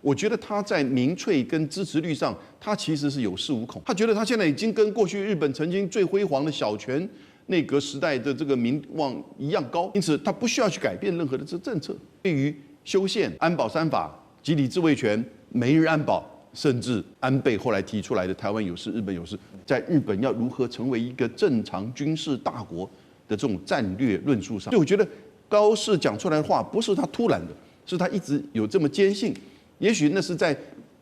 我觉得他在民粹跟支持率上，他其实是有恃无恐。他觉得他现在已经跟过去日本曾经最辉煌的小泉内阁时代的这个民望一样高，因此他不需要去改变任何的这政策。对于修宪、安保三法、集体自卫权、美日安保，甚至安倍后来提出来的台湾有事、日本有事，在日本要如何成为一个正常军事大国的这种战略论述上，所以我觉得高市讲出来的话不是他突然的，是他一直有这么坚信。也许那是在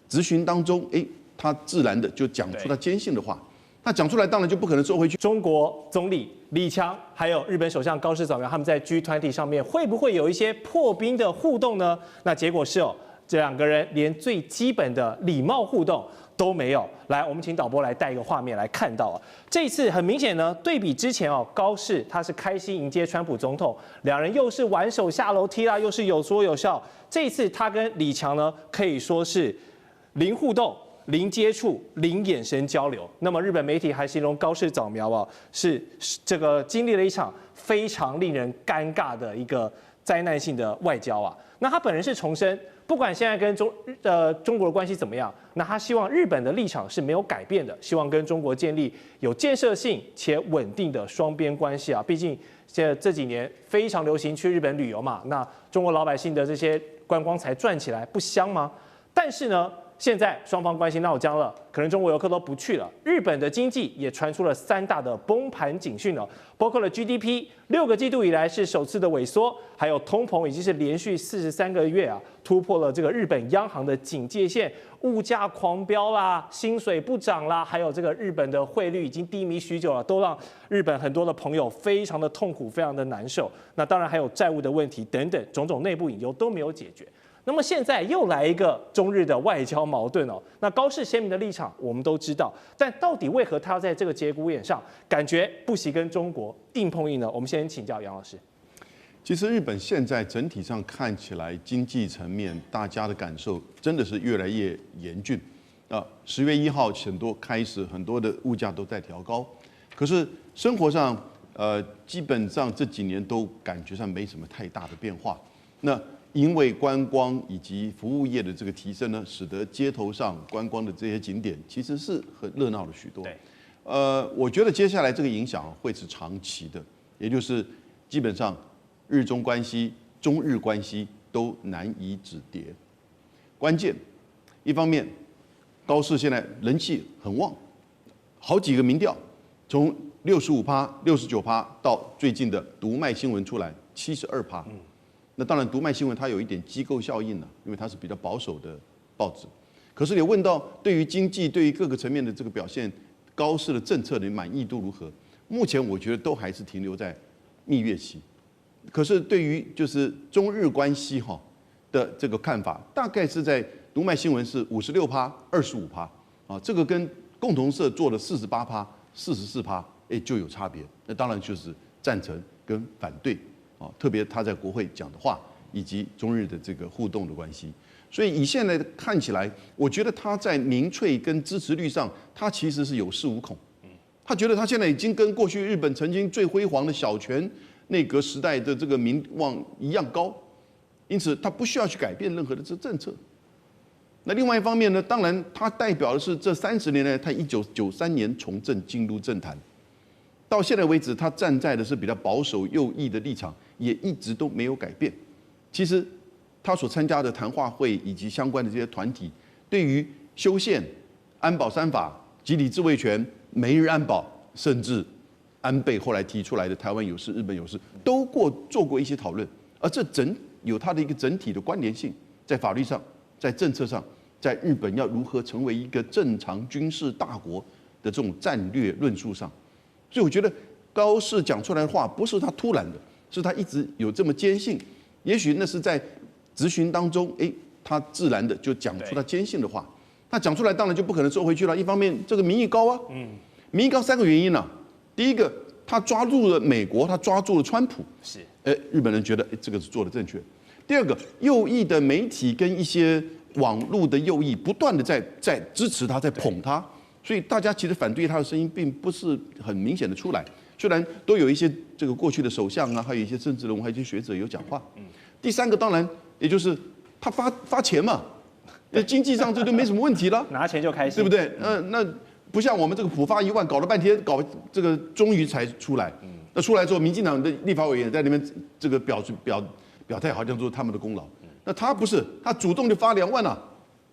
质询当中，他自然的就讲出他坚信的话。他讲出来，当然就不可能收回去。中国总理李强还有日本首相高市早苗，他们在 G20 上面会不会有一些破冰的互动呢？那结果是这两个人连最基本的礼貌互动都没有。来，我们请导播来带一个画面来看到这一次很明显呢，对比之前高市他是开心迎接川普总统，两人又是挽手下楼梯啦，又是有说有笑。这一次他跟李强呢可以说是零互动、零接触、零眼神交流。那么日本媒体还形容高市早苗是这个经历了一场非常令人尴尬的一个灾难性的外交那他本人是重申，不管现在跟中国的关系怎么样，那他希望日本的立场是没有改变的，希望跟中国建立有建设性且稳定的双边关系毕竟这几年非常流行去日本旅游嘛，那中国老百姓的这些观光才赚起来，不香吗？但是呢，现在双方关系闹僵了，可能中国游客都不去了。日本的经济也传出了3大的崩盘警讯包括了 GDP 6个季度以来是首次的萎缩，还有通膨已经是连续43个月突破了这个日本央行的警戒线，物价狂飙啦，薪水不涨啦，还有这个日本的汇率已经低迷许久了，都让日本很多的朋友非常的痛苦，非常的难受。那当然还有债务的问题等等，种种内部隐忧都没有解决。那么现在又来一个中日的外交矛盾那高市鲜明的立场我们都知道，但到底为何他要在这个节骨眼上感觉不惜跟中国硬碰硬呢？我们先请教杨老师。其实日本现在整体上看起来，经济层面大家的感受真的是越来越严峻10月1号开始很多的物价都在调高，可是生活上基本上这几年都感觉上没什么太大的变化。那因为观光以及服务业的这个提升呢，使得街头上观光的这些景点其实是很热闹了许多。我觉得接下来这个影响会是长期的，也就是基本上日中关系、中日关系都难以止跌。关键一方面，高市现在人气很旺，好几个民调从65%、69%到最近的读卖新闻出来72%。那当然，读卖新闻它有一点机构效应因为它是比较保守的报纸。可是你问到对于经济、对于各个层面的这个表现，高市的政策的满意度如何？目前我觉得都还是停留在蜜月期。可是对于就是中日关系的这个看法，大概是在读卖新闻是56%、25%这个跟共同社做的48%、44%就有差别。那当然就是赞成跟反对。特别他在国会讲的话，以及中日的这个互动的关系，所以以现在看起来，我觉得他在民粹跟支持率上，他其实是有恃无恐。他觉得他现在已经跟过去日本曾经最辉煌的小泉内阁时代的这个民望一样高，因此他不需要去改变任何的这政策。那另外一方面呢，当然他代表的是这30年来，他1993年从政进入政坛。到现在为止，他站在的是比较保守右翼的立场，也一直都没有改变。其实，他所参加的谈话会以及相关的这些团体，对于修宪、安保三法、集体自卫权、美日安保，甚至安倍后来提出来的台湾有事、日本有事，都做过一些讨论。而这有它的一个整体的关联性，在法律上、在政策上，在日本要如何成为一个正常军事大国的这种战略论述上。所以我觉得高市讲出来的话不是他突然的，是他一直有这么坚信。也许那是在质询当中，他自然的就讲出他坚信的话。他讲出来当然就不可能收回去了。一方面这个民意高民意高3个原因第一个，他抓住了美国，他抓住了川普，日本人觉得这个是做的正确。第二个，右翼的媒体跟一些网络的右翼不断的在支持他，在捧他。所以大家其实反对他的声音并不是很明显的出来，虽然都有一些这个过去的首相还有一些政治人物，还有一些学者有讲话。第三个当然也就是他发钱嘛，经济上这就没什么问题了，拿钱就开心，对不对？那不像我们这个普发1万，搞了半天，搞这个终于才出来。那出来之后，民进党的立法委员在那边这个表态，好像说他们的功劳。那他不是，他主动就发2万了，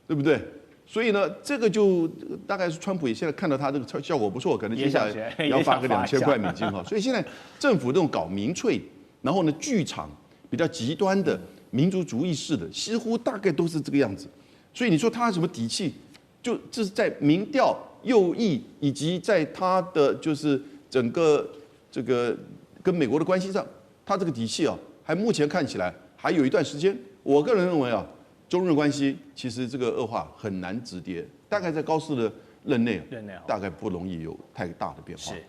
对不对？所以呢，这个就大概是川普也现在看到他这个效果不错，可能接下来也要发个2000块美金哈。所以现在政府这种搞民粹，然后呢剧场比较极端的民族主义式的，几乎大概都是这个样子。所以你说他什么底气？就这是在民调、右翼以及在他的就是整个这个跟美国的关系上，他这个底气啊，还目前看起来还有一段时间。我个人认为啊。中日关系其实这个恶化很难止跌，大概在高市的任内，大概不容易有太大的变化。是，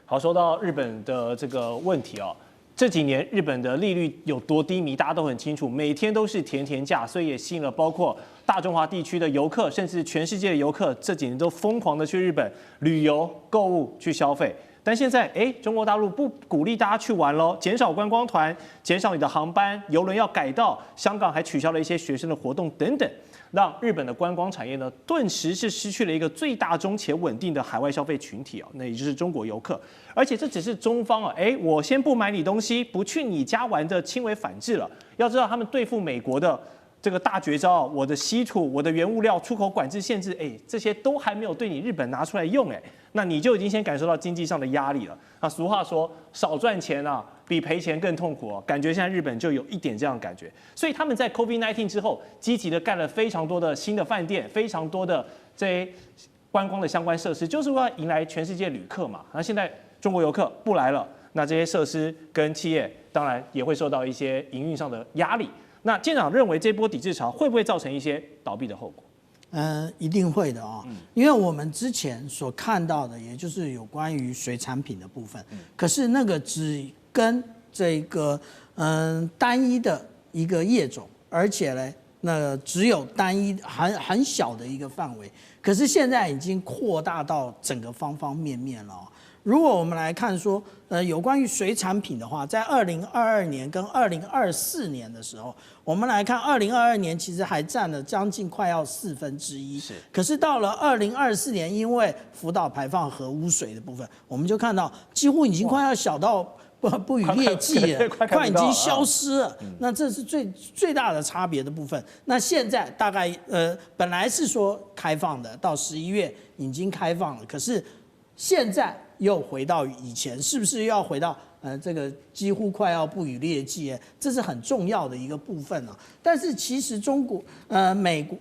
好，说到日本的这个问题哦，这几年日本的利率有多低迷，大家都很清楚，每天都是甜甜价，所以也吸引了包括大中华地区的游客，甚至全世界的游客，这几年都疯狂的去日本旅游、购物、去消费。但现在，中国大陆不鼓励大家去玩喽，减少观光团，减少你的航班，邮轮要改道，香港还取消了一些学生的活动等等，让日本的观光产业呢，顿时是失去了一个最大宗且稳定的海外消费群体那也就是中国游客。而且这只是中方我先不买你东西，不去你家玩的轻微反制了。要知道，他们对付美国的这个大绝招，我的稀土、我的原物料出口管制限制，这些都还没有对你日本拿出来用，那你就已经先感受到经济上的压力了。那俗话说，少赚钱啊，比赔钱更痛苦感觉现在日本就有一点这样的感觉，所以他们在 COVID-19 之后，积极的盖了非常多的新的饭店，非常多的这些观光的相关设施，就是为了迎来全世界旅客嘛。那现在中国游客不来了，那这些设施跟企业当然也会受到一些营运上的压力。那舰长认为这波抵制潮会不会造成一些倒闭的后果？一定会的因为我们之前所看到的，也就是有关于水产品的部分，可是那个只跟这个单一的一个业种，而且呢，那只有单一很小的一个范围，可是现在已经扩大到整个方方面面了如果我们来看说，有关于水产品的话，在2022年跟2024年的时候，我们来看2022年其实还占了将近快要1/4，是。可是到了2024年，因为福岛排放核污水的部分，我们就看到几乎已经快要小到不予列计了，快已经消失了。那这是最大的差别的部分。那现在大概本来是说开放的，到11月已经开放了，可是现在又回到以前，是不是又要回到这个几乎快要不予列计？这是很重要的一个部分但是其实中国、美国、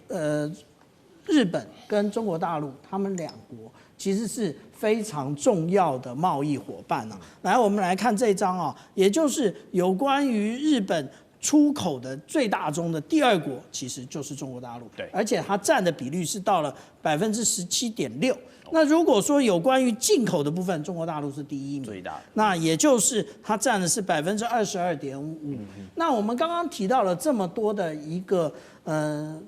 日本跟中国大陆，他们2国其实是非常重要的贸易伙伴来，我们来看这张也就是有关于日本出口的最大宗的第2国，其实就是中国大陆。对，而且它占的比率是到了17.6%。那如果说有关于进口的部分，中国大陆是第1名，最大的。那也就是它占的是22.55%。那我们刚刚提到了这么多的一个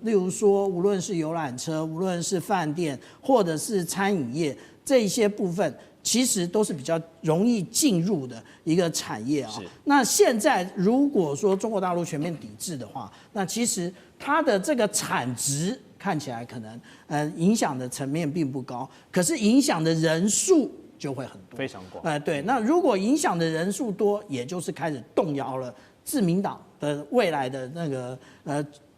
例如说，无论是游览车，无论是饭店，或者是餐饮业这些部分，其实都是比较容易进入的一个产业那现在如果说中国大陆全面抵制的话，那其实它的这个产值看起来可能影响的层面并不高，可是影响的人数就会很多，非常广。对，那如果影响的人数多，也就是开始动摇了自民党的未来的那个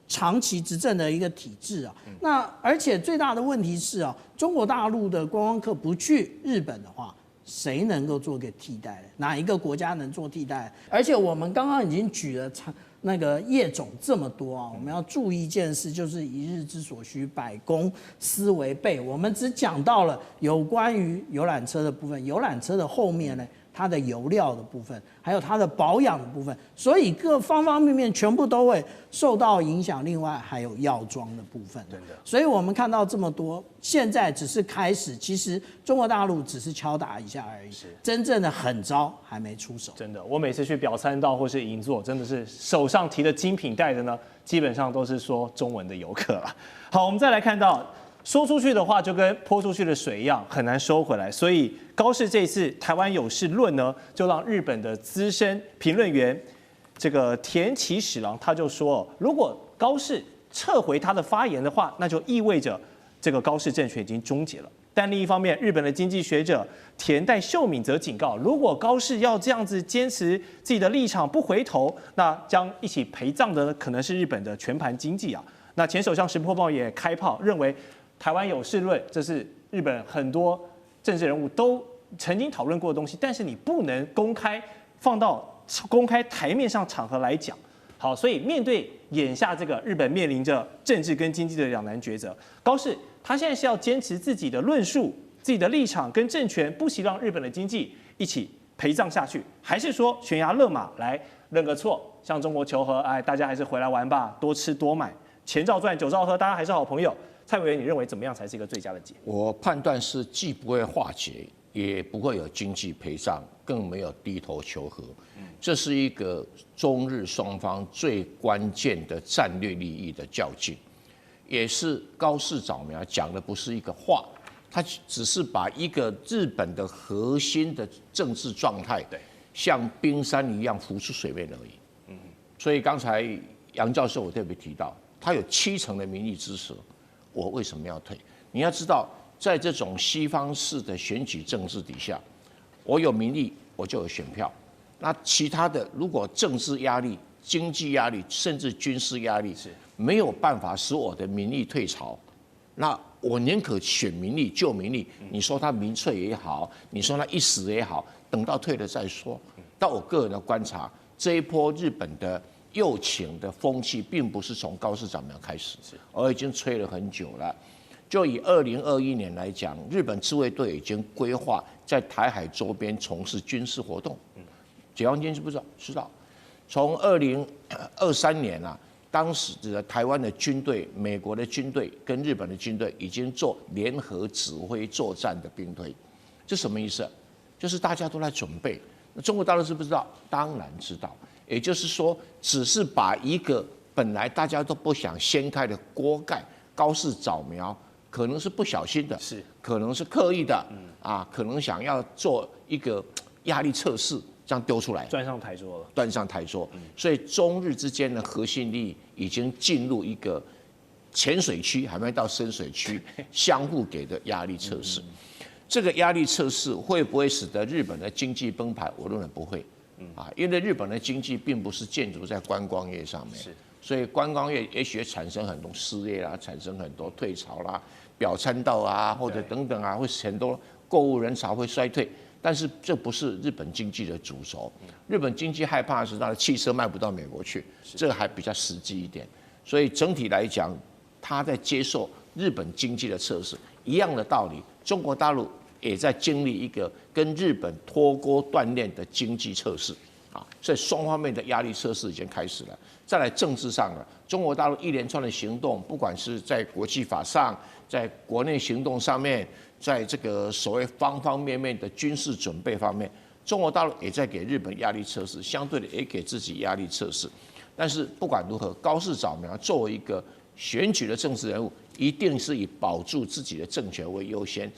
长期执政的一个体制那而且最大的问题是中国大陆的观光客不去日本的话，谁能够做个替代？哪一个国家能做替代？而且我们刚刚已经举了那个业种这么多我们要注意一件事，就是一日之所需，百公司为备。我们只讲到了有关于游览车的部分，游览车的后面呢，它的油料的部分，还有它的保养的部分，所以各方方面面全部都会受到影响。另外还有药妆的部分，真的。所以我们看到这么多，现在只是开始，其实中国大陆只是敲打一下而已，真正的狠招还没出手。真的，我每次去表参道或是银座，真的是手上提的精品袋的呢，基本上都是说中文的游客了。好，我们再来看到。说出去的话就跟泼出去的水一样，很难收回来。所以高市这一次台湾有事论呢，就让日本的资深评论员这个田崎史郎他就说，如果高市撤回他的发言的话，那就意味着这个高市政权已经终结了。但另一方面，日本的经济学者田代秀敏则警告，如果高市要这样子坚持自己的立场不回头，那将一起陪葬的可能是日本的全盘经济啊。那前首相石破茂也开炮，认为台湾有事论，这是日本很多政治人物都曾经讨论过的东西，但是你不能公开放到公开台面上场合来讲。好，所以面对眼下这个日本面临着政治跟经济的两难抉择，高市他现在是要坚持自己的论述、自己的立场跟政权，不惜让日本的经济一起陪葬下去，还是说悬崖勒马来认个错，向中国求和？哎，大家还是回来玩吧，多吃多买，钱照赚，酒照喝，大家还是好朋友。蔡委员，你认为怎么样才是一个最佳的解？我判断是既不会化解，也不会有经济赔偿，更没有低头求和。这是一个中日双方最关键的战略利益的较劲，也是高市早苗讲的不是一个话，他只是把一个日本的核心的政治状态，像冰山一样浮出水面而已。所以刚才杨教授我特别提到，他有70%的民意支持，我为什么要退？你要知道，在这种西方式的选举政治底下，我有民意，我就有选票。那其他的，如果政治压力、经济压力，甚至军事压力没有办法使我的民意退潮，那我宁可选民力救民力。你说他民粹也好，你说他一时也好，等到退了再说。但我个人的观察，这一波日本的右倾的风气，并不是从高市早苗开始，而已经吹了很久了。就以2021年来讲，日本自卫队已经规划在台海周边从事军事活动。解放军知不知道？知道。从2023年啊，当时的台湾的军队、美国的军队跟日本的军队已经做联合指挥作战的兵推，这什么意思？就是大家都在准备。那中国大陆知不知道？当然知道。也就是说，只是把一个本来大家都不想掀开的锅盖，高市早苗可能是不小心的，可能是刻意的，可能想要做一个压力测试。这样丢出来，端上台桌了。端上台桌，所以中日之间的核心利益已经进入一个浅水区，还没到深水区，相互给的压力测试。这个压力测试会不会使得日本的经济崩盘？我认为不会，因为日本的经济并不是建筑在观光业上面，所以观光业也许产生很多失业啦，产生很多退潮啦，表参道啊，或者等等啊，会很多购物人潮会衰退。但是这不是日本经济的主轴，日本经济害怕的是它的汽车卖不到美国去，这个还比较实际一点。所以整体来讲，他在接受日本经济的测试，一样的道理，中国大陆也在经历一个跟日本脱钩锻炼的经济测试所以双方面的压力测试已经开始了。再来政治上了，中国大陆一连串的行动，不管是在国际法上，在国内行动上面，在这个所谓方方面面的军事准备方面，中国大陆也在给日本压力测试，相对的也给自己压力测试。但是不管如何，高市早苗作为一个选举的政治人物，一定是以保住自己的政权为优先。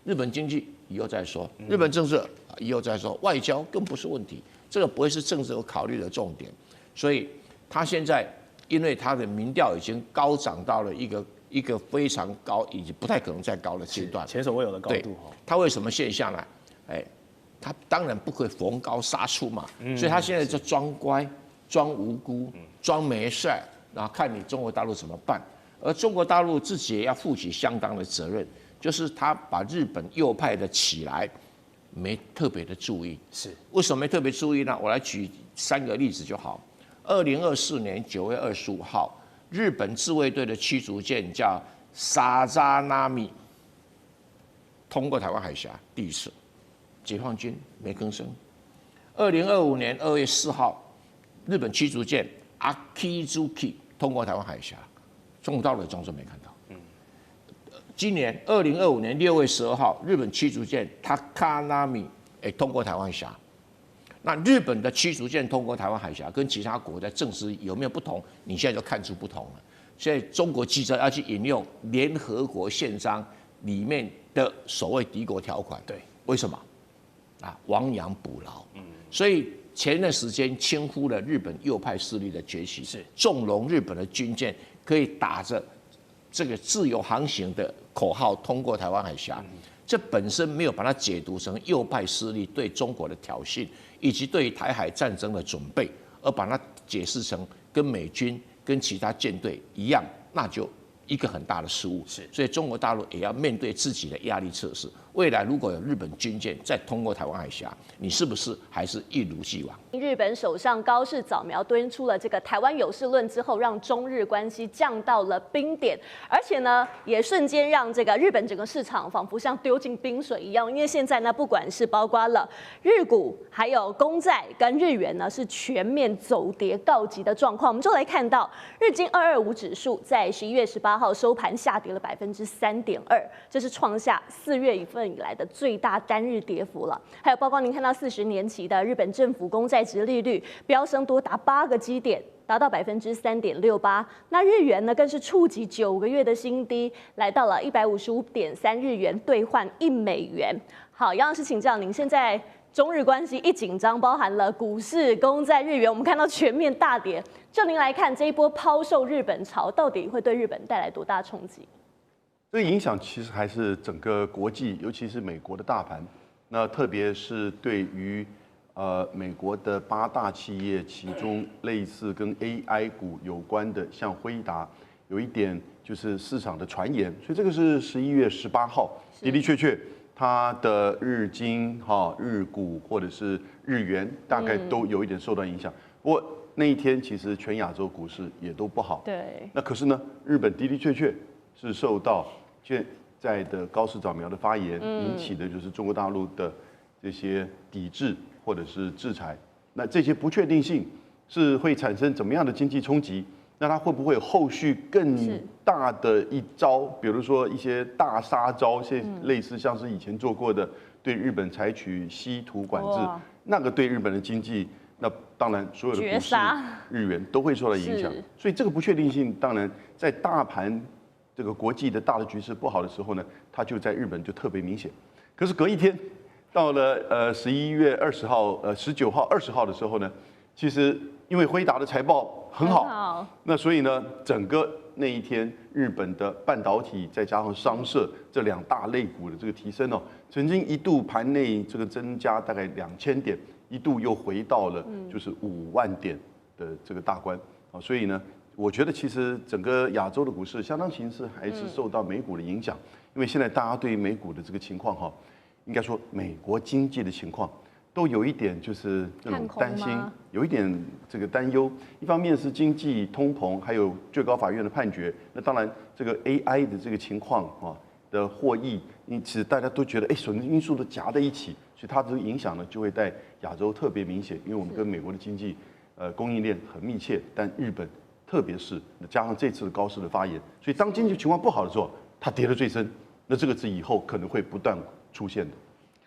日本经济以后再说，日本政治以后再说，外交更不是问题，这个不会是政治有考虑的重点。所以他现在因为他的民调已经高涨到了一个非常高，以及不太可能再高的阶段，前所未有的高度。他为什么现象呢？他当然不会逢高杀出嘛，所以他现在就装乖、装无辜、装没事，然后看你中国大陆怎么办。而中国大陆自己也要负起相当的责任，就是他把日本右派的起来没特别的注意。为什么没特别注意呢？我来举3个例子就好。2024年9月25号。日本自卫队的驱逐舰叫沙扎纳米，通过台湾海峡第一次，解放军没吭声。2025年2月4号，日本驱逐舰 Akizuki 通过台湾海峡，中国大陆装作没看到。今年2025年6月12号，日本驱逐舰 Takanami 也通过台湾海峡。那日本的驱逐舰通过台湾海峡，跟其他国家政治有没有不同？你现在就看出不同了。所以中国急着要去引用联合国宪章里面的所谓敌国条款。为什么？亡羊补牢。所以前段时间轻忽了日本右派势力的崛起，纵容日本的军舰可以打着这个自由航行的口号通过台湾海峡，这本身没有把它解读成右派势力对中国的挑衅，以及对台海战争的准备，而把它解释成跟美军跟其他舰队一样，那就一个很大的失误。所以中国大陆也要面对自己的压力测试。未来如果有日本军舰再通过台湾海峡，你是不是还是一如既往？日本首相高市早苗敦出了这个台湾有事论之后，让中日关系降到了冰点，而且呢，也瞬间让这个日本整个市场仿佛像丢进冰水一样。因为现在呢，不管是包括了日股、还有公债跟日元呢，是全面走跌告急的状况。我们就来看到日经225指数在11月18号收盘下跌了3.2%，这是创下4月以来的最大单日跌幅了。还有包括您看到40年期的日本政府公债殖利率飙升多达8个基点，达到3.68%。那日元呢，更是触及9个月的新低，来到了155.3日元兑换1美元。好，杨老师请教您，现在中日关系一紧张，包含了股市、公债、日元，我们看到全面大跌。就您来看，这一波抛售日本潮到底会对日本带来多大冲击？这个影响其实还是整个国际，尤其是美国的大盘。那特别是对于美国的8大企业，其中类似跟 AI 股有关的，像辉达，有一点就是市场的传言。所以这个是11月18号，的的确确，它的日经、日股或者是日元，大概都有一点受到影响。不过那一天其实全亚洲股市也都不好。对。那可是呢，日本的的确确是受到现在的高市早苗的发言引起的，就是中国大陆的这些抵制或者是制裁。那这些不确定性是会产生怎么样的经济冲击？那它会不会有后续更大的一招？比如说一些大杀招，类似像是以前做过的，对日本采取稀土管制，那个对日本的经济，那当然所有的股市、日元都会受到影响。所以这个不确定性，当然在大盘这个国际的大的局势不好的时候呢，它就在日本就特别明显。可是隔一天，到了11月20号、19号、20号的时候呢，其实因为辉达的财报很好，那所以呢，整个那一天日本的半导体再加上商社这2大类股的这个提升哦，曾经一度盘内这个增加大概2000点，一度又回到了就是5万点的这个大关啊，所以呢。我觉得其实整个亚洲的股市相当形势还是受到美股的影响，因为现在大家对美股的这个情况应该说美国经济的情况都有一点就是那种担心，有一点这个担忧。一方面是经济通膨，还有最高法院的判决。那当然这个 AI 的这个情况的获益，因此大家都觉得所有因素都夹在一起，所以它这个影响呢就会在亚洲特别明显，因为我们跟美国的经济供应链很密切，但日本。特别是加上这次的高市的发言，所以当经济情况不好的时候，它跌得最深。那这个是以后可能会不断出现的。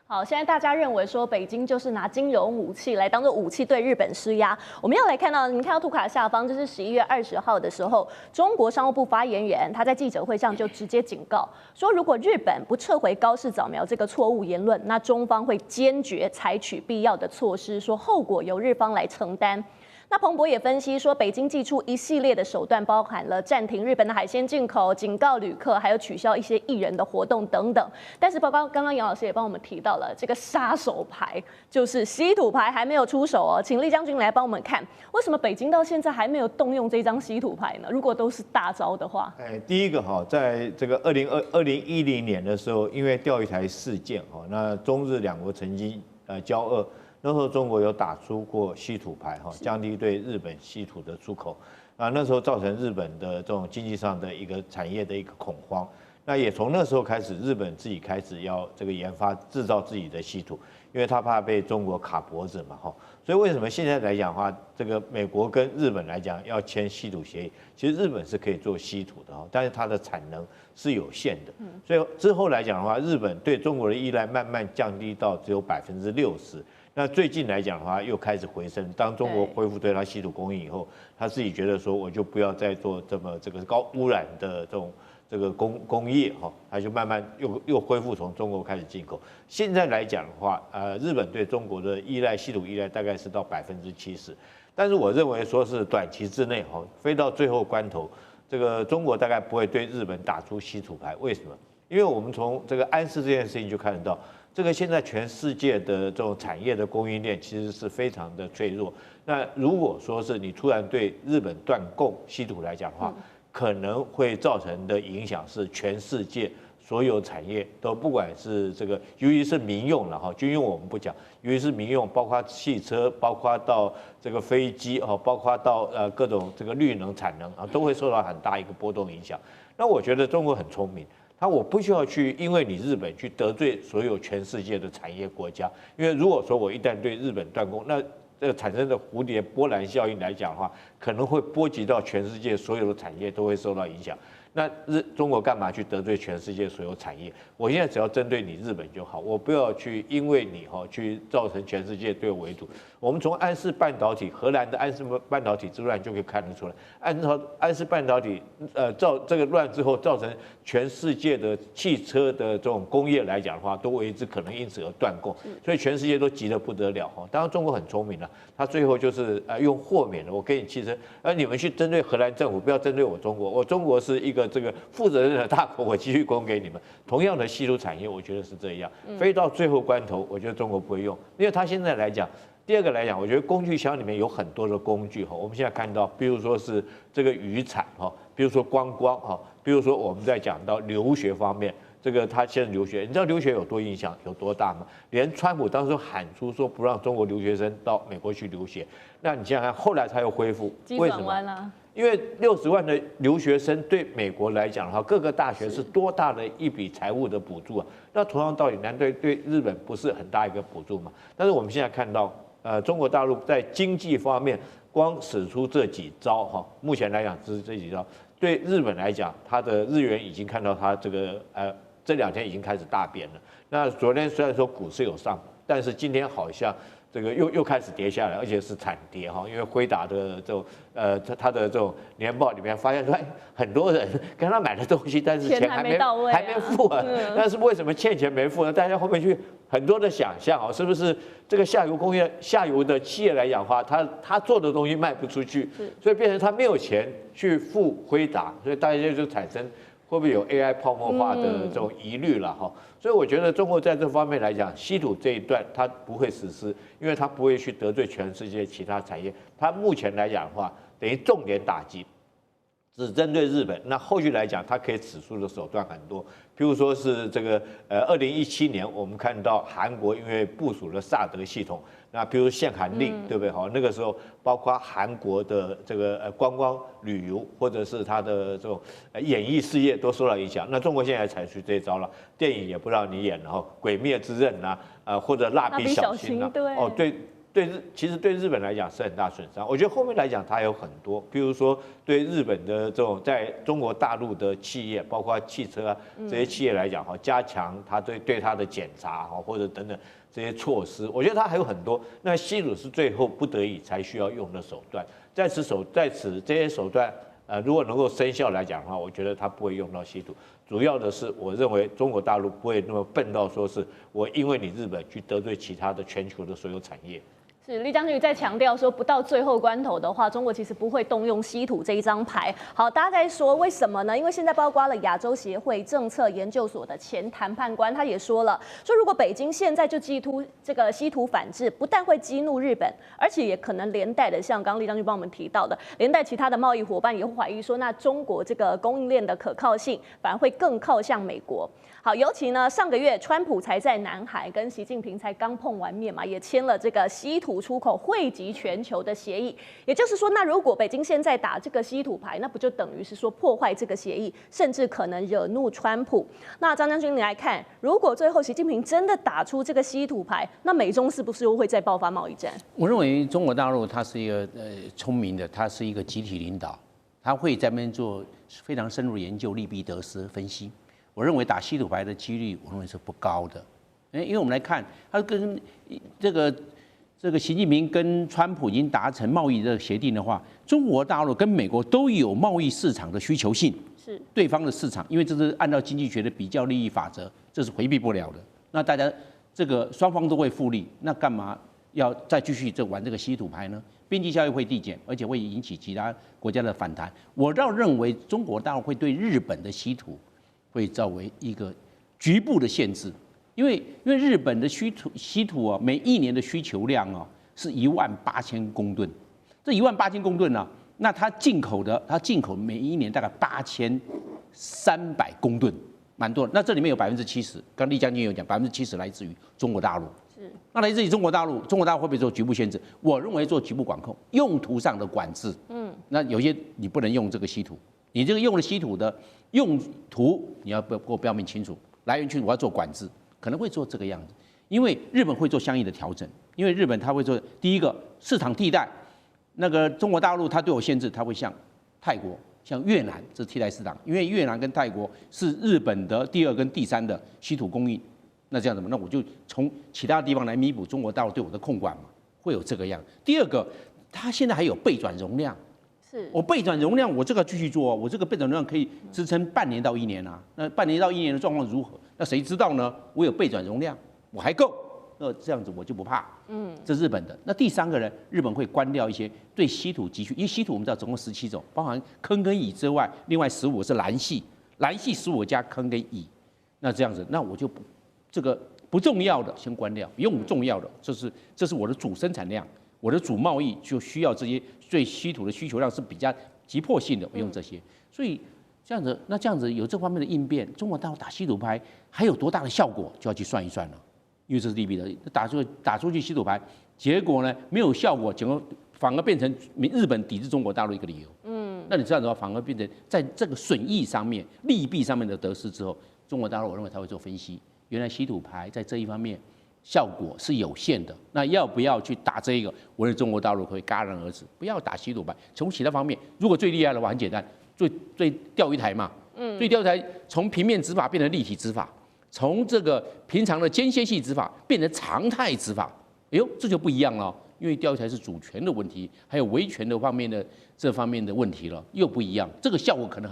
好，现在大家认为说北京就是拿金融武器来当做武器对日本施压。我们要来看到，你看到图卡下方，这是11月20号的时候，中国商务部发言人他在记者会上就直接警告说，如果日本不撤回高市早苗这个错误言论，那中方会坚决采取必要的措施，说后果由日方来承担。那彭博也分析说，北京祭出一系列的手段，包含了暂停日本的海鲜进口、警告旅客，还有取消一些艺人的活动等等。但是，包括刚刚杨老师也帮我们提到了这个杀手牌，就是稀土牌还没有出手哦。请厉将军来帮我们看，为什么北京到现在还没有动用这张稀土牌呢？如果都是大招的话，第一个在这个2010年的时候，因为钓鱼台事件那中日2国曾经交恶。那时候中国有打出过稀土牌降低对日本稀土的出口，那时候造成日本的这种经济上的一个产业的一个恐慌。那也从那时候开始，日本自己开始要这个研发制造自己的稀土，因为他怕被中国卡脖子嘛所以为什么现在来讲的话，这个美国跟日本来讲要签稀土协议，其实日本是可以做稀土的但是它的产能是有限的。所以之后来讲的话，日本对中国的依赖慢慢降低到只有60%。那最近来讲的话，又开始回升。当中国恢复对它稀土供应以后，他自己觉得说，我就不要再做这个高污染的这个工业他就慢慢又恢复从中国开始进口。现在来讲的话，日本对中国的稀土依赖大概是到70%，但是我认为说是短期之内飞到最后关头，这个中国大概不会对日本打出稀土牌。为什么？因为我们从这个安氏这件事情就看得到，这个现在全世界的这种产业的供应链其实是非常的脆弱。那如果说是你突然对日本断供稀土来讲的话，可能会造成的影响是全世界所有产业都，不管是这个，尤其是民用了哈，军用我们不讲，尤其是民用，包括汽车，包括到这个飞机哈，包括到各种这个绿能产能啊，都会受到很大一个波动影响。那我觉得中国很聪明，我不需要去因为你日本去得罪所有全世界的产业国家，因为如果说我一旦对日本断供，那这个产生的蝴蝶波澜效应来讲的话，可能会波及到全世界所有的产业都会受到影响。那中国干嘛去得罪全世界所有产业？我现在只要针对你日本就好，我不要去因为你去造成全世界对我围堵。我们从安氏半导体，荷兰的安氏半导体之乱就可以看得出来，安氏半导体这个乱之后，造成全世界的汽车的这种工业来讲的话，都为之可能因此而断供，所以全世界都急得不得了哈。当然中国很聪明了，他最后就是用豁免了，我给你汽车，你们去针对荷兰政府，不要针对我中国，我中国是一个这个负责任的大国，我继续供给你们。同样的稀土产业，我觉得是这样，非到最后关头，我觉得中国不会用，因为他现在来讲。第二个来讲，我觉得工具箱里面有很多的工具哈，我们现在看到，比如说是这个渔产哈，比如说观光哈，比如说我们在讲到留学方面，这个他现在留学，你知道留学有多影响有多大吗？连川普当时喊出说不让中国留学生到美国去留学，那你想想看，后来他又恢复，为什么？因为60万的留学生对美国来讲的话，各个大学是多大的一笔财务的补助啊？那同样道理，难道对日本不是很大一个补助吗？但是我们现在看到。中国大陆在经济方面光使出这几招哈，目前来讲只是这几招。对日本来讲，它的日元已经看到它这个这2天已经开始大贬了。那昨天虽然说股市有上，但是今天好像这个又开始跌下来，而且是惨跌哈。因为辉达的这种它的这种年报里面发现说，很多人跟他买的东西，但是钱还没到位、还没付啊。但是为什么欠钱没付呢？大家后面去很多的想象啊，是不是这个下游的企业来讲的话，他做的东西卖不出去，所以变成他没有钱去付辉达，所以大家就产生会不会有 AI 泡沫化的这种疑虑了哈。所以我觉得中国在这方面来讲，稀土这一段它不会实施，因为它不会去得罪全世界其他产业。它目前来讲的话，等于重点打击。只针对日本，那后续来讲，它可以指出的手段很多，譬如说是这个2017年，我们看到韩国因为部署了萨德系统，那比如限韩令，对不对？好，那个时候包括韩国的这个观光旅游或者是它的这种演艺事业都受到影响。那中国现在采取这一招了，电影也不让你演了，然后《鬼灭之刃》啊，或者蜡笔小新啊，哦对。其实对日本来讲是很大损伤。我觉得后面来讲它有很多，比如说对日本的这种在中国大陆的企业，包括汽车啊这些企业来讲哈，加强它对它的检查哈，或者等等这些措施，我觉得它还有很多。那稀土是最后不得已才需要用的手段，在此这些手段如果能够生效来讲的话，我觉得它不会用到稀土。主要的是，我认为中国大陆不会那么笨到说是我因为你日本去得罪其他的全球的所有产业。是李将军在强调说，不到最后关头的话，中国其实不会动用稀土这一张牌。好，大家在说为什么呢？因为现在包括了亚洲协会政策研究所的前谈判官，他也说了，说如果北京现在就寄出这个稀土反制，不但会激怒日本，而且也可能连带的，像刚刚李将军帮我们提到的，连带其他的贸易伙伴也会怀疑说，那中国这个供应链的可靠性反而会更靠向美国。好，尤其呢，上个月川普才在南海跟习近平才刚碰完面嘛，也签了这个稀土出口惠及全球的协议。也就是说，那如果北京现在打这个稀土牌，那不就等于是说破坏这个协议，甚至可能惹怒川普？那张将军，你来看，如果最后习近平真的打出这个稀土牌，那美中是不是又会再爆发贸易战？我认为中国大陆它是一个聪明的，它是一个集体领导，它会在那边做非常深入研究、利弊得失分析。我认为打稀土牌的几率，我认为是不高的。因为我们来看，他跟这个习近平跟川普已经达成贸易的协定的话，中国大陆跟美国都有贸易市场的需求性，是对方的市场，因为这是按照经济学的比较利益法则，这是回避不了的。那大家这个双方都会复利，那干嘛要再继续玩这个稀土牌呢？边际效益会递减，而且会引起其他国家的反弹。我倒认为中国大陆会对日本的稀土会作为一个局部的限制，因为日本的稀土啊，每一年的需求量啊是18000公吨，这18000公吨呢，那它进口每一年大概8300公吨，蛮多的。那这里面有70%，刚厉将军有讲，70%来自于中国大陆。那来自于中国大陆，中国大陆会不会做局部限制？我认为做局部管控，用途上的管制。那有些你不能用这个稀土，你这个用的稀土的用途你要给我标明清楚，来源清楚，我要做管制，可能会做这个样子。因为日本会做相应的调整，因为日本它会做第一个市场替代，那个中国大陆它对我限制，它会向泰国、像越南这替代市场，因为越南跟泰国是日本的第2跟第3的稀土供应。那这样子嘛，那我就从其他地方来弥补中国大陆对我的控管嘛，会有这个样。第二个，它现在还有备转容量，我备转容量，我这个继续做，我这个备转容量可以支撑半年到1年啊。那半年到1年的状况如何？那谁知道呢？我有备转容量，我还够，那这样子我就不怕。这是日本的。那第3个呢？日本会关掉一些对稀土急需，因为稀土我们知道总共17种，包含坑跟乙之外，另外15是蓝系15加坑跟乙。那这样子，那我就不。这个不重要的先关掉，用重要的，这是我的主生产量，我的主贸易就需要这些对稀土的需求量是比较急迫性的，我用这些。所以这样子，那这样子有这方面的应变，中国大陆打稀土牌还有多大的效果，就要去算一算了，因为这是利弊的。打出去稀土牌，结果呢没有效果，结果反而变成日本抵制中国大陆一个理由。那你这样的话，反而变成在这个损益上面、利弊上面的得失之后，中国大陆我认为他会做分析。原来稀土牌在这一方面效果是有限的，那要不要去打这一个？我认为中国大陆会戛然而止，不要打稀土牌。从其他方面，如果最厉害的话，很简单，最钓鱼台嘛，最钓鱼台从平面执法变成立体执法，从这个平常的间歇性执法变成常态执法，哎呦，这就不一样了。因为钓鱼台是主权的问题，还有维权的方面的这方面的问题了，又不一样。这个效果可能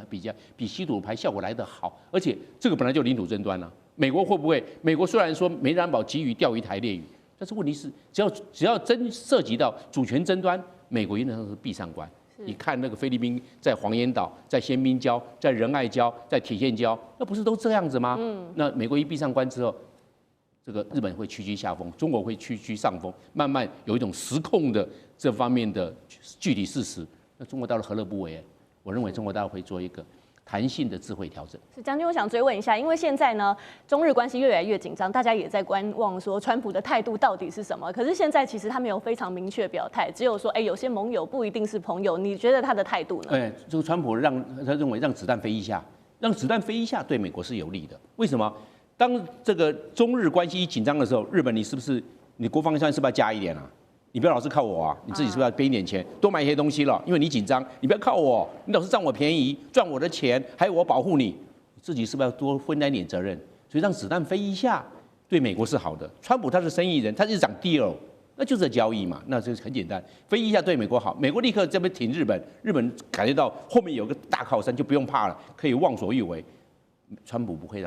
比稀土牌效果来得好，而且这个本来就领土争端了。美国会不会？美国虽然说没担保给予钓鱼台列屿，但是问题是，只要涉及到主权争端，美国原则上是闭上关。你看那个菲律宾在黄岩岛、在仙滨礁、在仁爱礁、在铁线礁，那不是都这样子吗？那美国一闭上关之后，这个日本会屈居下风，中国会屈居上风，慢慢有一种失控的这方面的具体事实。那中国大陆何乐不为？我认为中国大陆会做一个弹性的智慧调整。是将军，我想追问一下，因为现在呢，中日关系越来越紧张，大家也在观望说川普的态度到底是什么。可是现在其实他没有非常明确表态，只有说，有些盟友不一定是朋友。你觉得他的态度呢？这个川普他认为让子弹飞一下，让子弹飞一下对美国是有利的。为什么？当这个中日关系紧张的时候，日本你是不是你国防预算是不是要加一点啊？你不要老是靠我啊，你自己是不是要ပေး一点钱，多买一些东西了？因为你紧张，你不要靠我，你老是占我便宜，赚我的钱，还有我保护你，自己是不是要多分担一点责任？所以让子弹飞一下，对美国是好的。川普他是生意人，他是讲 deal， 那就是交易嘛，那就是很简单，飞一下对美国好，美国立刻这边挺日本，日本感觉到后面有个大靠山，就不用怕了，可以忘所欲为。川普不会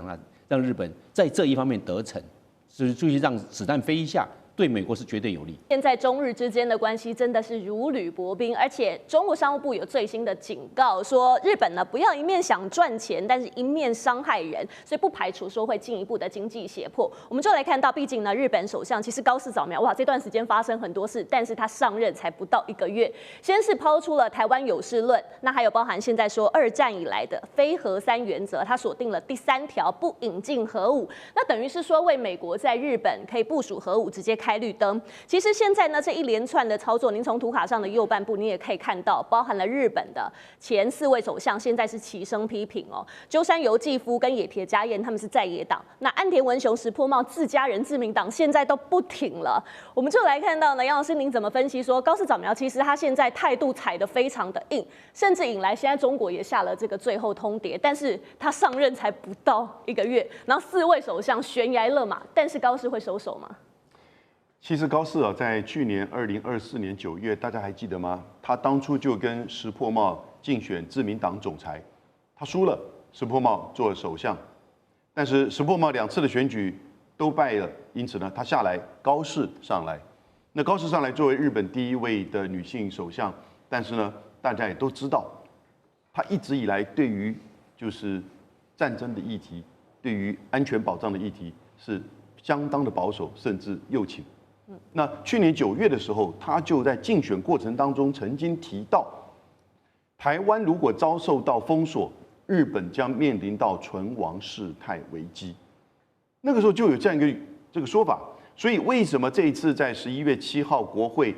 让日本在这一方面得逞，就是注意让子弹飞一下。对美国是绝对有利。现在中日之间的关系真的是如履薄冰，而且中国商务部有最新的警告，说日本呢不要一面想赚钱，但是一面伤害人，所以不排除说会进一步的经济胁迫。我们就来看到，毕竟呢，日本首相其实高市早苗，哇，这段时间发生很多事，但是他上任才不到1个月，先是抛出了台湾有事论，那还有包含现在说2战以来的非核3原则，他锁定了第3条，不引进核武，那等于是说为美国在日本可以部署核武直接开绿灯。其实现在呢，这一连串的操作，您从图卡上的右半部，你也可以看到，包含了日本的前4位首相，现在是齐声批评哦。鸠山由纪夫跟野田佳彦他们是在野党，那安田文雄、石破茂自家人自民党现在都不挺了。我们就来看到呢，杨老师您怎么分析说高市早苗其实他现在态度踩得非常的硬，甚至引来现在中国也下了这个最后通牒，但是他上任才不到1个月，然后4位首相悬崖勒马，但是高市会收手吗？其实高市在去年2024年9月，大家还记得吗？他当初就跟石破茂竞选自民党总裁，他输了，石破茂做了首相，但是石破茂2次的选举都败了，因此呢，他下来，高市上来。那高市上来作为日本第一位的女性首相，但是呢，大家也都知道，她一直以来对于就是战争的议题，对于安全保障的议题是相当的保守，甚至右倾。那去年9月的时候，她就在竞选过程当中曾经提到，台湾如果遭受到封锁，日本将面临到存亡事态危机。那个时候就有这样一个这个说法。所以为什么这一次在11月7号国会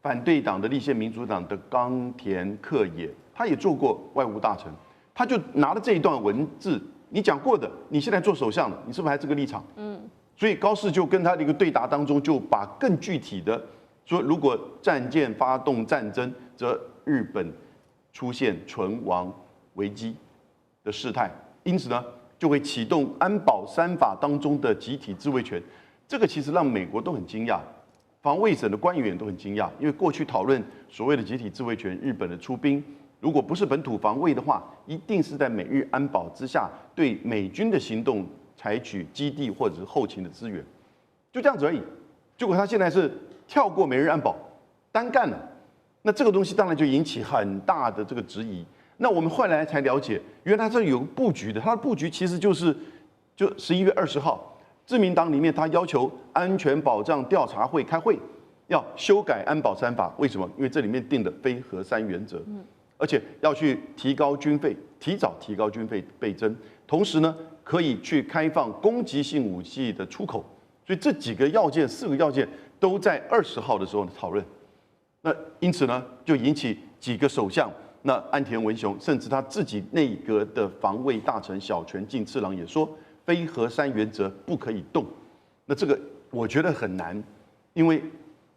反对党的立宪民主党的冈田克也，他也做过外务大臣，他就拿了这一段文字，你讲过的，你现在做首相了，你是不是还这个立场？所以高市就跟他的一个对答当中，就把更具体的说，如果战舰发动战争，则日本出现存亡危机的事态，因此呢，就会启动安保3法当中的集体自卫权。这个其实让美国都很惊讶，防卫省的官员都很惊讶，因为过去讨论所谓的集体自卫权，日本的出兵，如果不是本土防卫的话，一定是在美日安保之下，对美军的行动采取基地或者是后勤的资源，就这样子而已。结果他现在是跳过美日安保，单干了，那这个东西当然就引起很大的这个质疑。那我们后来才了解，原来他这有布局的，他的布局其实就11月20号。自民党里面，他要求安全保障调查会开会，要修改安保3法。为什么？因为这里面定的非核3原则，而且要去提高军费，提早提高军费倍增，同时呢，可以去开放攻击性武器的出口。所以这几个要件，4个要件都在20号的时候讨论。那因此呢，就引起几个首相，那岸田文雄，甚至他自己内阁的防卫大臣小泉进次郎也说，非核3原则不可以动。那这个我觉得很难，因为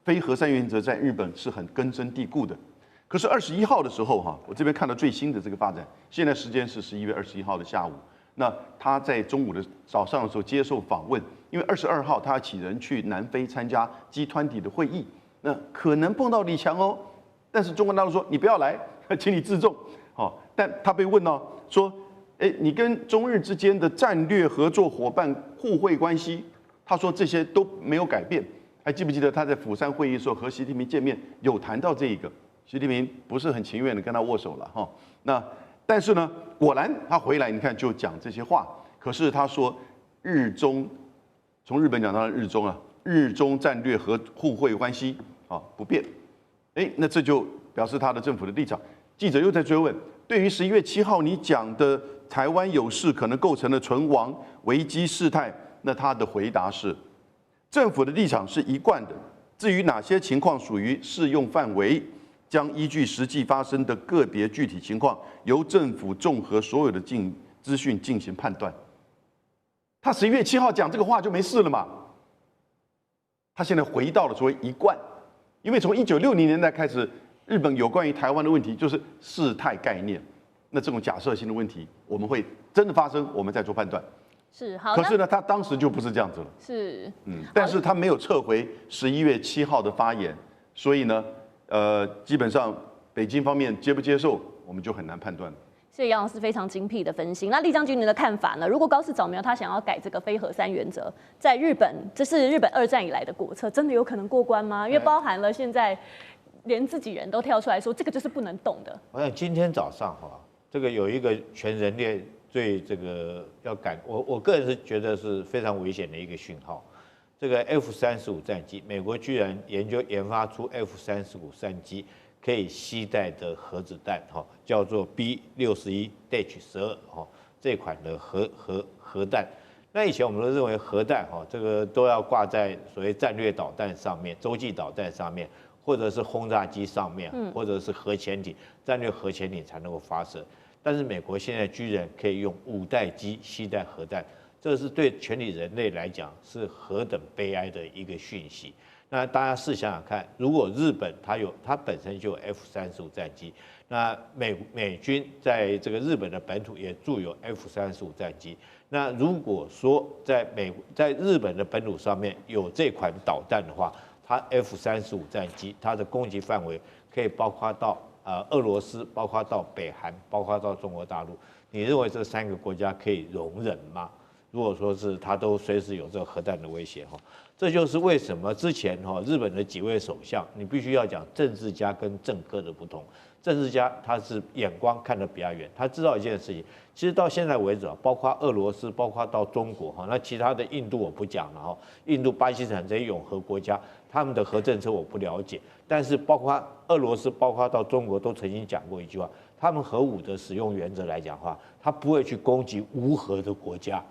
非核3原则在日本是很根深蒂固的。可是21号的时候，我这边看到最新的这个发展，现在时间是11月21号的下午。那他在中午的早上的时候接受访问，因为22号他请人去南非参加G20的会议，那可能碰到李强哦。但是中国大陆说你不要来，请你自重。但他被问到说，你跟中日之间的战略合作伙伴互惠关系，他说这些都没有改变。还记不记得他在釜山会议的时候和习近平见面有谈到这一个？习近平不是很情愿的跟他握手了哈。那但是呢，果然他回来，你看就讲这些话。可是他说日中，从日本讲到日中啊，日中战略和互惠关系不变。那这就表示他的政府的立场。记者又在追问，对于11月7号你讲的台湾有事可能构成的存亡危机事态，那他的回答是，政府的立场是一贯的。至于哪些情况属于适用范围，将依据实际发生的个别具体情况，由政府综合所有的资讯进行判断。他11月7号讲这个话就没事了嘛？他现在回到了所谓一贯，因为从1960年代开始，日本有关于台湾的问题就是事态概念，那这种假设性的问题，我们会真的发生，我们再做判断。是好，可是呢，他当时就不是这样子了。是，但是他没有撤回11月7号的发言，所以呢，基本上北京方面接不接受，我们就很难判断了。谢谢杨老师非常精辟的分析。那厉将军您的看法呢？如果高市早苗他想要改这个非核3原则，在日本，这是日本2战以来的国策，真的有可能过关吗？因为包含了现在连自己人都跳出来说，这个就是不能动的。我想今天早上这个有一个全人类对这个要赶，我个人是觉得是非常危险的一个讯号。这个 F-35战机，美国居然研发出 F-35战机可以携带的核子弹，叫做 B-61-12，这款的核弹。那以前我们都认为核弹，这个都要挂在所谓战略导弹上面、洲际导弹上面，或者是轰炸机上面，或者是核潜艇、战略核潜艇才能够发射。但是美国现在居然可以用5代机携带核弹，这是对全体人类来讲是何等悲哀的一个讯息。那大家试想想看，如果日本它本身就有 F-35战机，那美军在这个日本的本土也驻有 F-35战机，那如果说在日本的本土上面有这款导弹的话，它 F-35战机它的攻击范围可以包括到俄罗斯，包括到北韩，包括到中国大陆。你认为这3个国家可以容忍吗？如果说是他都随时有这个核弹的威胁哈，这就是为什么之前日本的几位首相，你必须要讲政治家跟政客的不同。政治家他是眼光看得比较远，他知道一件事情。其实到现在为止包括俄罗斯，包括到中国那其他的印度我不讲了印度、巴基斯坦这些永和国家，他们的核政策我不了解。但是包括俄罗斯，包括到中国都曾经讲过一句话，他们核武的使用原则来讲的话，他不会去攻击无核的国家。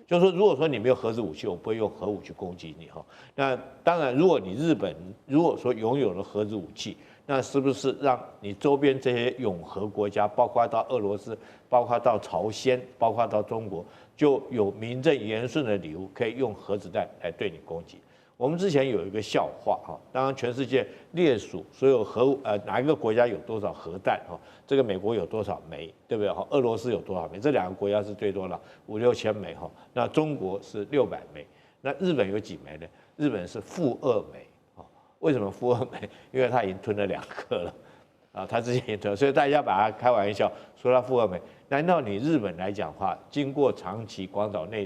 就是说，如果说你没有核子武器，我不会用核武去攻击你那当然，如果你日本如果说拥有了核子武器，那是不是让你周边这些永和国家，包括到俄罗斯，包括到朝鲜，包括到中国，就有名正言顺的理由可以用核子弹来对你攻击？我们之前有一个笑话当然全世界列数所有哪一个国家有多少核弹这个美国有多少枚，对不对俄罗斯有多少枚？这两个国家是最多了5、6千枚那中国是600枚，那日本有几枚呢？日本是-2枚为什么-2枚？因为他已经吞了2颗了他之前也吞，所以大家把他开玩笑说他-2枚。难道你日本来讲的话，经过长期广岛那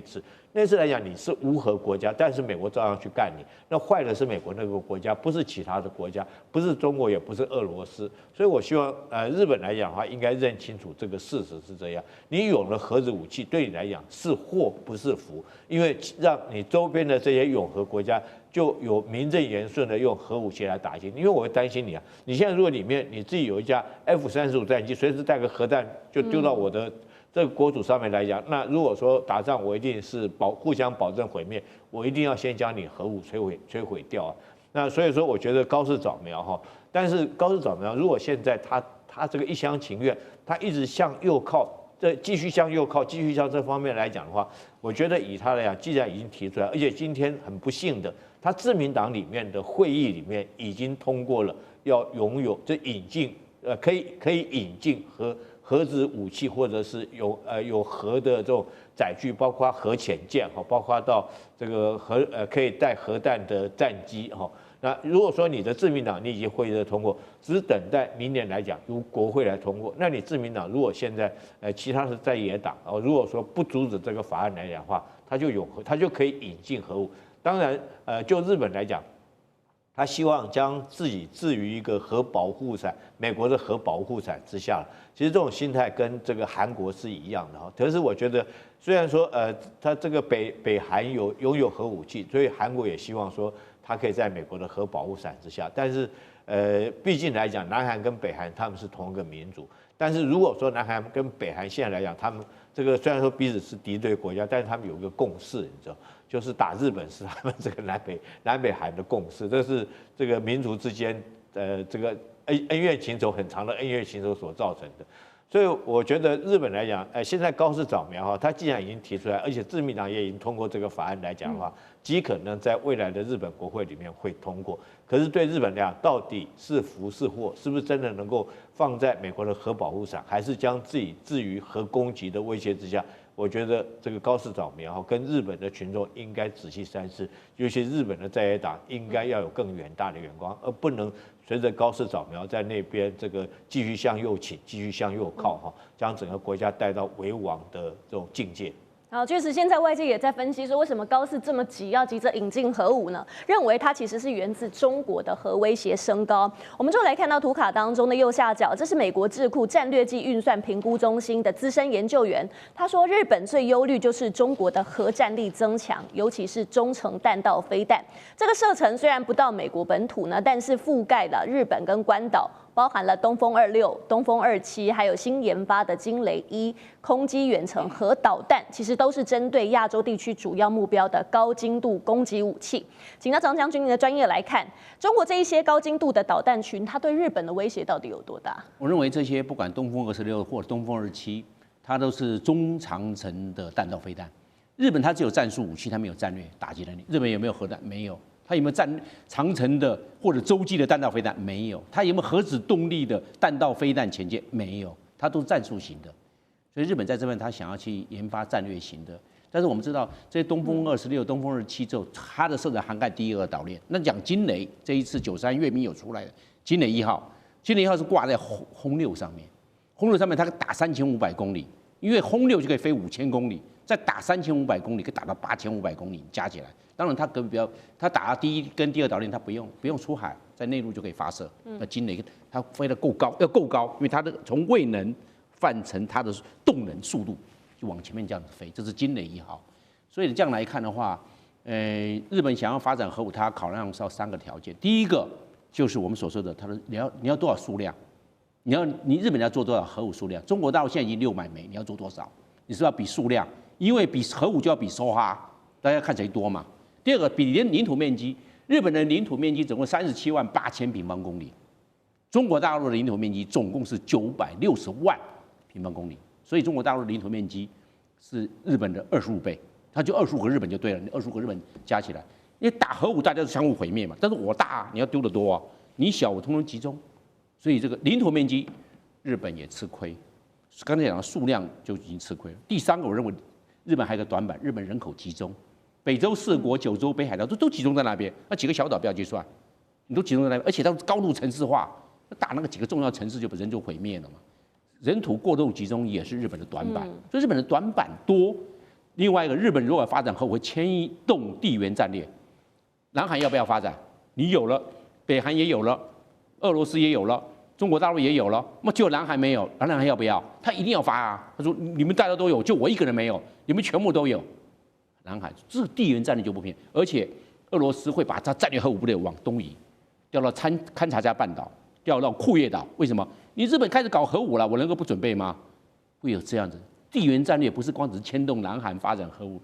次来讲，你是无核国家，但是美国照样去干你，那坏的是美国那个国家，不是其他的国家，不是中国，也不是俄罗斯。所以我希望日本来讲的话，应该认清楚这个事实是这样。你有了核子武器，对你来讲是祸不是福，因为让你周边的这些永和国家就有名正言顺的用核武器来打击你。因为我会担心你你现在如果里面你自己有一架 F-35战机，随时带个核弹就丢到我的这个国土上面来讲，那如果说打仗，我一定是互相保证毁灭，我一定要先将你核武摧毁掉那所以说，我觉得高市早苗但是高市早苗如果现在他这个一厢情愿，他一直向右靠，继续向右靠，继续向这方面来讲的话，我觉得以他来讲，既然已经提出来，而且今天很不幸的，他自民党里面的会议里面已经通过了要拥有引进可以引进核子武器，或者是有核的这种载具，包括核潜舰包括到这个可以带核弹的战机那如果说你的自民党你已经会议通过，只等待明年来讲由国会来通过，那你自民党如果现在其他是在野党如果说不阻止这个法案来讲的话，它就可以引进核武。当然就日本来讲，他希望将自己置于一个核保护伞，美国的核保护伞之下。其实这种心态跟这个韩国是一样的可是我觉得，虽然说他这个北韩拥有核武器，所以韩国也希望说他可以在美国的核保护伞之下。但是毕竟来讲，南韩跟北韩他们是同一个民族。但是如果说南韩跟北韩现在来讲，他们这个虽然说彼此是敌对国家，但是他们有一个共识，你知道，就是打日本是他们这个南北韩的共识，这是这个民族之间这个恩怨情仇很长的恩怨情仇所造成的。所以我觉得日本来讲，现在高市早苗他既然已经提出来，而且自民党也已经通过这个法案来讲的话，极可能在未来的日本国会里面会通过。可是对日本来讲，到底是福是祸，是不是真的能够放在美国的核保护伞，还是将自己置于核攻击的威胁之下？我觉得这个高市早苗跟日本的群众应该仔细三思，尤其日本的在野党应该要有更远大的眼光，而不能随着高市早苗在那边这个继续向右倾，继续向右靠将整个国家带到危亡的这种境界。好，确实，现在外界也在分析说，为什么高市这么要急着引进核武呢？认为它其实是源自中国的核威胁升高。我们就来看到图卡当中的右下角，这是美国智库战略暨运算评估中心的资深研究员，他说，日本最忧虑就是中国的核战力增强，尤其是中程弹道飞弹。这个射程虽然不到美国本土呢，但是覆盖了日本跟关岛。包含了东风26、东风27，还有新研发的惊雷1空基远程核导弹，其实都是针对亚洲地区主要目标的高精度攻击武器。请到张将军的专业来看，中国这一些高精度的导弹群，它对日本的威胁到底有多大？我认为这些不管东风26或者东风27，它都是中长程的弹道飞弹。日本它只有战术武器，它没有战略打击能力。日本有没有核弹？没有。它有没有长程的或者洲际的弹道飞弹？没有。它有没有核子动力的弹道飞弹潜舰？没有。它都是战术型的。所以日本在这边它想要去研发战略型的。但是我们知道，这些东风26、东风27之后，它的射程涵盖第2岛链。那讲惊雷，这一次93阅兵有出来的惊雷1号，惊雷1号是挂在轰6上面，轰6上面它打3500公里，因为轰6就可以飞5000公里，再打3500公里，可以打到8500公里加起来。当然，他打到第一跟第二岛链，他不用出海，在内陆就可以发射。那惊雷它飞得够高，要够高，因为它的从位能换成它的动能速度，就往前面这样子飞，这是惊雷1号。所以这样来看的话，日本想要发展核武，它考量是要3个条件。第一个就是我们所说的，它的你要多少数量，你日本要做多少核武数量？中国大陆现在已经600枚，你要做多少？你是不是要比数量，因为比核武就要比收哈，大家看谁多嘛。第二个比领土面积，日本的领土面积总共37万8千平方公里，中国大陆的领土面积总共是960万平方公里，所以中国大陆的领土面积是日本的25倍，它就25个日本就对了，你25个日本加起来，因为打核武大家是相互毁灭嘛，但是我大你要丢得多啊，你小我通通集中，所以这个领土面积日本也吃亏，刚才讲的数量就已经吃亏了。第3个我认为日本还有个短板，日本人口集中。北洲4国、9州、北海道都集中在那边，那几个小岛不要计算，你都集中在那边，而且它高度城市化，打那个几个重要城市人就毁灭了嘛。人土过度集中也是日本的短板，所以日本的短板多。另外一个，日本如果发展核武会牵动地缘战略，南韩要不要发展？你有了，北韩也有了，俄罗斯也有了，中国大陆也有了，那就南韩没有，南韩要不要？他一定要发啊！他说你们大家都有，就我一个人没有，你们全部都有。南海这个地缘战略就不平，而且俄罗斯会把它战略核武部队往东移，调到勘察加半岛，调到库页岛。为什么？你日本开始搞核武了，我能够不准备吗？会有这样子地缘战略，不是光只是牵动南韩发展核武，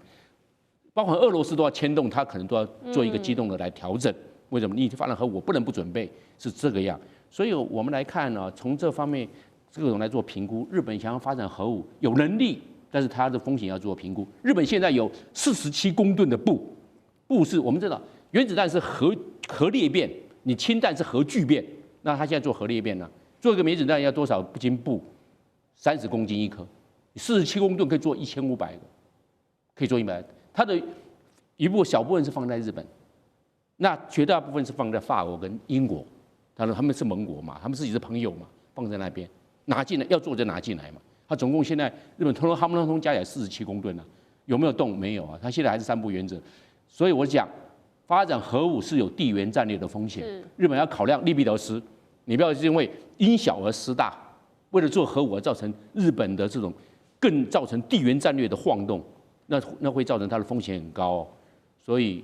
包括俄罗斯都要牵动，他可能都要做一个机动的来调整。为什么？你发展核武不能不准备，是这个样。所以我们来看呢，从这方面这种来做评估，日本想要发展核武有能力。但是它的风险要做评估。日本现在有47公吨的钚是我们知道原子弹是核裂变，你氢弹是核聚变，那它现在做核裂变呢？做一个原子弹要多少斤钚？30公斤1颗，47公吨可以做1500个，可以做100个。它的小部分是放在日本，那绝大部分是放在法国跟英国，他们是盟国嘛，他们自己是朋友嘛，放在那边拿进来要做就拿进来嘛。它总共现在日本他们通通加起来47公吨了，有没有动？没有啊，它现在还是3不原则。所以我讲，发展核武是有地缘战略的风险，日本要考量利弊得失，你不要因为因小而失大，为了做核武而造成日本的这种更造成地缘战略的晃动，那会造成它的风险很高哦。所以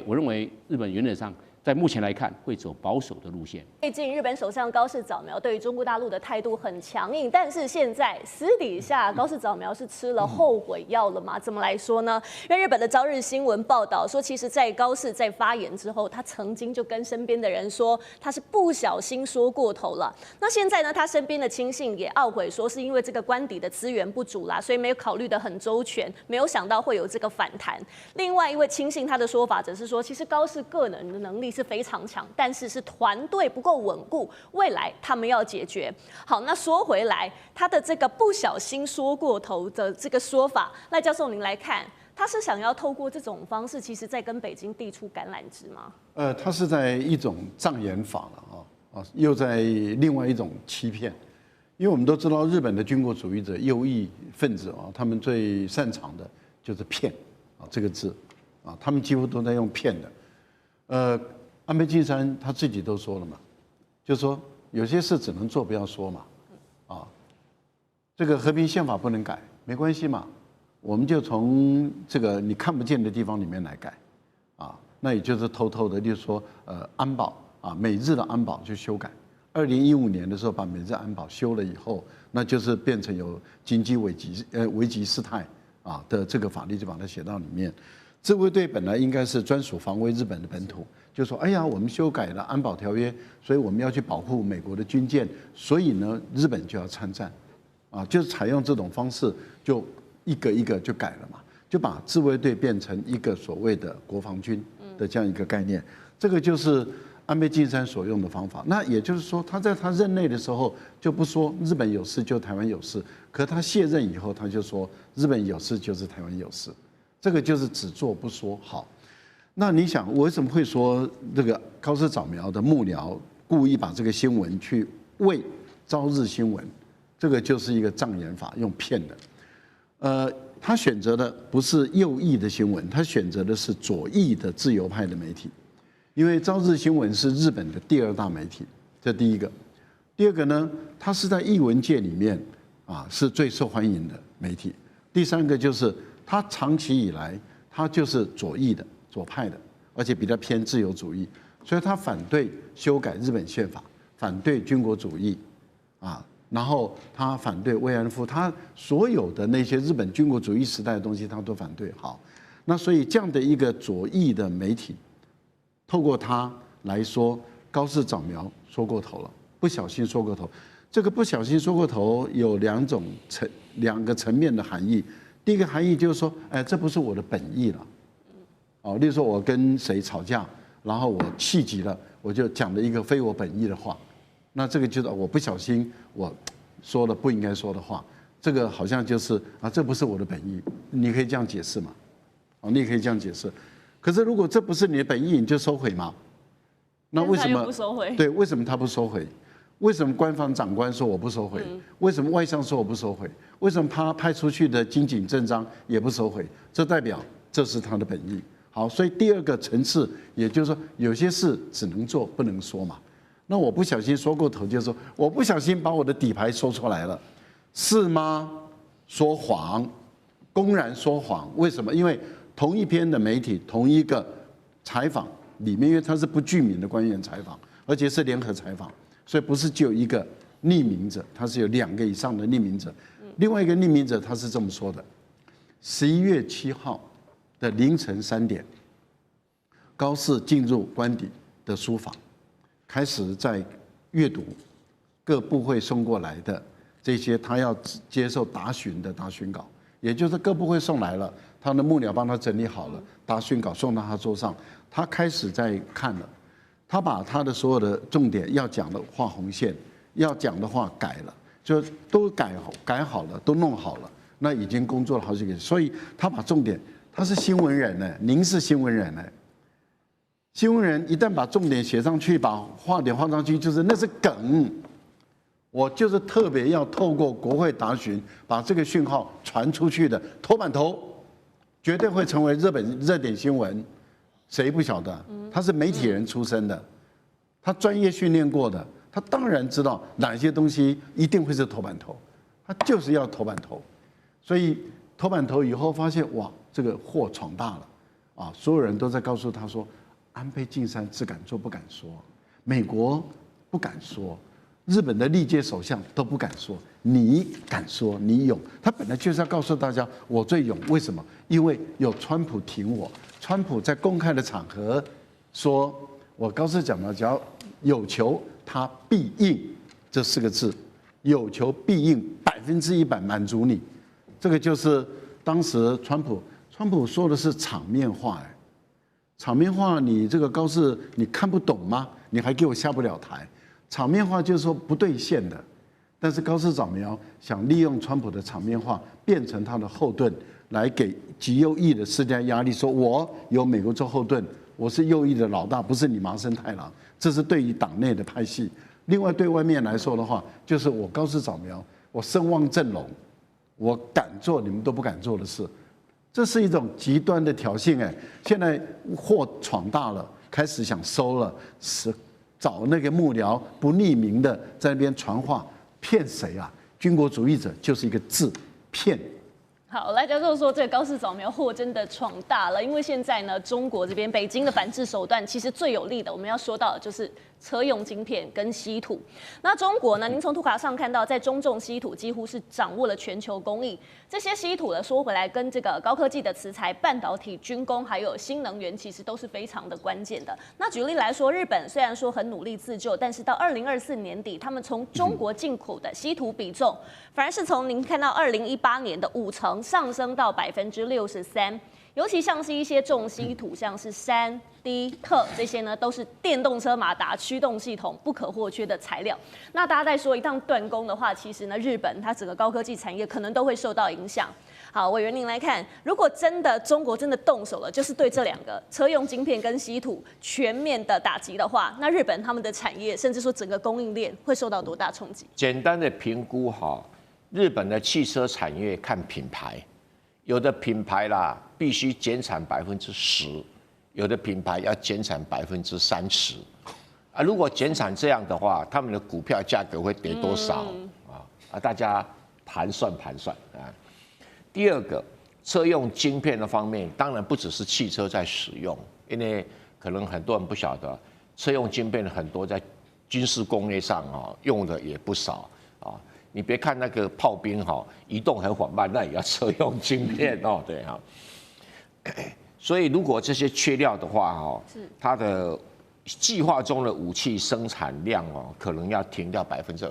我认为日本原则上在目前来看会走保守的路线。最近日本首相高市早苗对于中国大陆的态度很强硬，但是现在私底下高市早苗是吃了后悔药了吗？怎么来说呢？因为日本的朝日新闻报道说，其实在高市在发言之后，他曾经就跟身边的人说他是不小心说过头了。那现在呢，他身边的亲信也懊悔说，是因为这个官邸的资源不足啦，所以没有考虑得很周全，没有想到会有这个反弹。另外一位亲信他的说法则是说，其实高市个人的能力是非常强，但是团队不够稳固，未来他们要解决。好，那说回来，他的这个不小心说过头的这个说法，赖教授您来看，他是想要透过这种方式，其实在跟北京递出橄榄枝吗？他是在一种障眼法了又在另外一种欺骗，因为我们都知道日本的军国主义者右翼分子他们最擅长的就是骗这个字他们几乎都在用骗的。安倍晋三他自己都说了嘛，就说有些事只能做不要说嘛，这个和平宪法不能改，没关系嘛，我们就从这个你看不见的地方里面来改，那也就是偷偷的，就是说安保美日的安保就修改。2015年的时候把美日安保修了以后，那就是变成有经济危机事态的这个法律就把它写到里面。自卫队本来应该是专属防卫日本的本土，就说哎呀，我们修改了安保条约，所以我们要去保护美国的军舰，所以呢，日本就要参战，就是采用这种方式，就一个一个就改了嘛，就把自卫队变成一个所谓的国防军的这样一个概念，这个就是安倍晋三所用的方法。那也就是说，他在他任内的时候就不说日本有事就台湾有事，可他卸任以后他就说日本有事就是台湾有事。这个就是只做不说。好，那你想我为什么会说这个高市早苗的幕僚故意把这个新闻去喂朝日新闻？这个就是一个障眼法，用骗的。他选择的不是右翼的新闻，他选择的是左翼的自由派的媒体，因为朝日新闻是日本的第2大媒体，这第一个。第二个呢，它是在艺文界里面是最受欢迎的媒体。第三个就是它长期以来它就是左翼的左派的，而且比较偏自由主义，所以它反对修改日本宪法，反对军国主义然后他反对慰安妇，他所有的那些日本军国主义时代的东西他都反对。好，那所以这样的一个左翼的媒体，透过他来说高市早苗说过头了，不小心说过头。这个不小心说过头有两个层面的含义。第一个含义就是说，这不是我的本意了。例如说我跟谁吵架，然后我气急了，我就讲了一个非我本意的话。那这个就是我不小心我说了不应该说的话，这个好像就是这不是我的本意，你可以这样解释嘛？你也可以这样解释。可是如果这不是你的本意，你就收回吗？那为什么不收回？对，为什么他不收回？为什么官方长官说我不收回？为什么外相说我不收回？为什么他派出去的金井正章也不收回？这代表这是他的本意。好，所以第二个层次，也就是说有些事只能做不能说嘛。那我不小心说过头，就是说我不小心把我的底牌说出来了，是吗？说谎，公然说谎，为什么？因为同一篇的媒体，同一个采访里面，因为它是不具名的官员采访，而且是联合采访，所以不是只有一个匿名者，它是有2个以上的匿名者。另外一个匿名者他是这么说的：11月7号的凌晨3点，高市进入官邸的书房。开始在阅读各部会送过来的这些他要接受答询的答询稿，也就是各部会送来了，他的幕僚帮他整理好了答询稿送到他桌上，他开始在看了，他把他的所有的重点要讲的画红线，要讲的话改了，就都改好了，都弄好了，那已经工作了好几个月，所以他把重点，他是新闻人呢，您是新闻人呢。新闻人一旦把重点写上去，把话点画上去，就是那是梗。我就是特别要透过国会答询，把这个讯号传出去的头版头，绝对会成为日本热点新闻。谁不晓得？他是媒体人出身的，他专业训练过的，他当然知道哪些东西一定会是头版头，他就是要头版头。所以头版头以后发现，哇，这个祸闯大了所有人都在告诉他说。安倍晋三只敢做不敢说，美国不敢说，日本的历届首相都不敢说，你敢说，你勇。他本来就是要告诉大家，我最勇。为什么？因为有川普挺我。川普在公开的场合说，我高市早苗只要有求，他必应这4个字，有求必应，100%满足你。这个就是当时川普说的是场面话场面话，你这个高市你看不懂吗？你还给我下不了台。场面话就是说不兑现的，但是高市早苗想利用川普的场面话变成他的后盾，来给极右翼的施加压力，说我有美国做后盾，我是右翼的老大，不是你麻生太郎。这是对于党内的派系。另外对外面来说的话，就是我高市早苗，我声望振聋，我敢做你们都不敢做的事。这是一种极端的挑衅现在祸闯大了，开始想收了，是找那个幕僚不匿名的在那边传话，骗谁啊？军国主义者就是一个字，骗。好，赖教授说这个高市早苗祸真的闯大了，因为现在呢，中国这边北京的反制手段其实最有力的，我们要说到的就是车用晶片跟稀土。那中国呢，您从图卡上看到，在中重稀土几乎是掌握了全球供应。这些稀土呢，说回来跟这个高科技的磁材、半导体、军工还有新能源，其实都是非常的关键的。那举例来说，日本虽然说很努力自救，但是到2024年底，他们从中国进口的稀土比重，反而是从您看到2018年的50%上升到63%。尤其像是一些重稀土，像是铵、锑、铬这些呢，都是电动车马达驱动系统不可或缺的材料。那大家在说一旦断供的话，其实呢，日本它整个高科技产业可能都会受到影响。好，委员您来看，如果真的中国真的动手了，就是对这2个车用晶片跟稀土全面的打击的话，那日本他们的产业甚至说整个供应链会受到多大冲击？简单的评估日本的汽车产业看品牌。有的品牌啦必须减产10%，有的品牌要减产30%。啊，如果减产这样的话，他们的股票价格会跌多少啊？大家盘算啊。第二个，车用晶片的方面，当然不只是汽车在使用，因为可能很多人不晓得，车用晶片很多在军事工业上用的也不少啊。你别看那个炮兵移动很缓慢，那也要车用晶片对哈。所以如果这些缺料的话它的计划中的武器生产量可能要停掉20%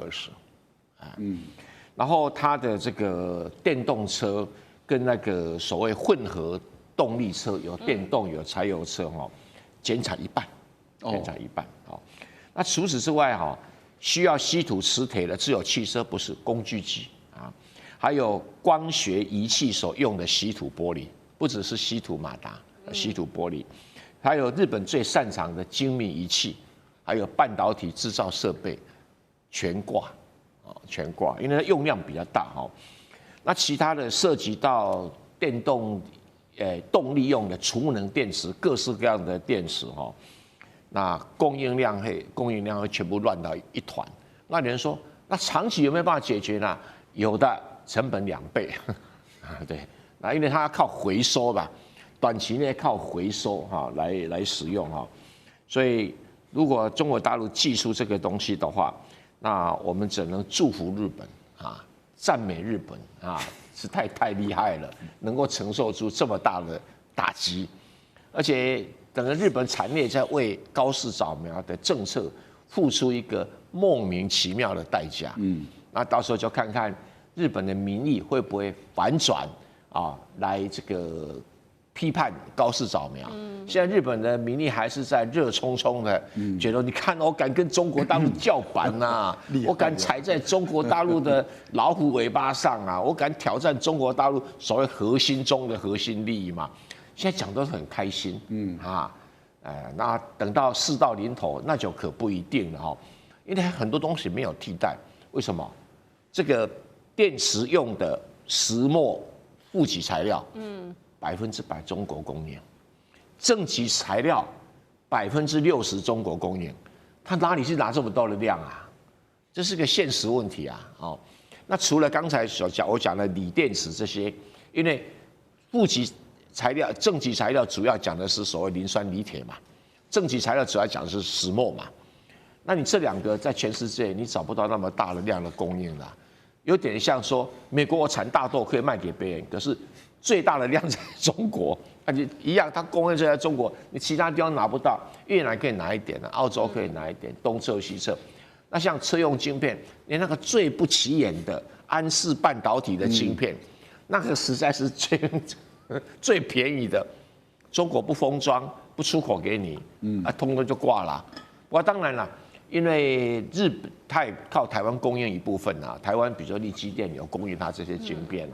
然后它的这个电动车跟那个所谓混合动力车，有电动有柴油车减产1半，那除此之外需要稀土磁铁的只有汽车，不是工具机还有光学仪器所用的稀土玻璃，不只是稀土马达，稀土玻璃。还有日本最擅长的精密仪器，还有半导体制造设备，全挂，因为它用量比较大那其他的涉及到电动，动力用的储能电池，各式各样的电池那供应量会全部乱到一团。那有人说，那长期有没有办法解决呢？有的，成本2倍，对，那因为它要靠回收吧。短期内靠回收来使用所以如果中国大陆技术这个东西的话，那我们只能祝福日本赞美日本是太厉害了，能够承受住这么大的打击，而且整个日本产业在为高市早苗的政策付出一个莫名其妙的代价。那到时候就看看日本的民意会不会反转来这个批判高市早苗。现在日本的民意还是在热衷衷的，觉得你看我敢跟中国大陆叫板我敢踩在中国大陆的老虎尾巴上我敢挑战中国大陆所谓核心中的核心利益嘛。现在讲都很开心，那等到事到临头，那就可不一定了因为很多东西没有替代。为什么？这个电池用的石墨负极材料，100%中国供应，正极材料60%中国供应，他哪里去拿这么多的量这是个现实问题那除了刚才我讲的锂电池这些，因为负极材料、正极材料主要讲的是所谓磷酸锂铁嘛，正极材料主要讲的是石墨嘛。那你这两个在全世界你找不到那么大的量的供应有点像说美国我产大豆可以卖给别人，可是最大的量在中国，而且一样，它供应在中国，你其他地方拿不到，越南可以拿一点澳洲可以拿一点，东侧西侧。那像车用晶片，连那个最不起眼的安氏半导体的晶片，那个实在是最便宜的，中国不封装不出口给你，通通就挂了。不过当然了。因为日本它也靠台湾供应一部分台湾比如说力积电有供应它这些晶片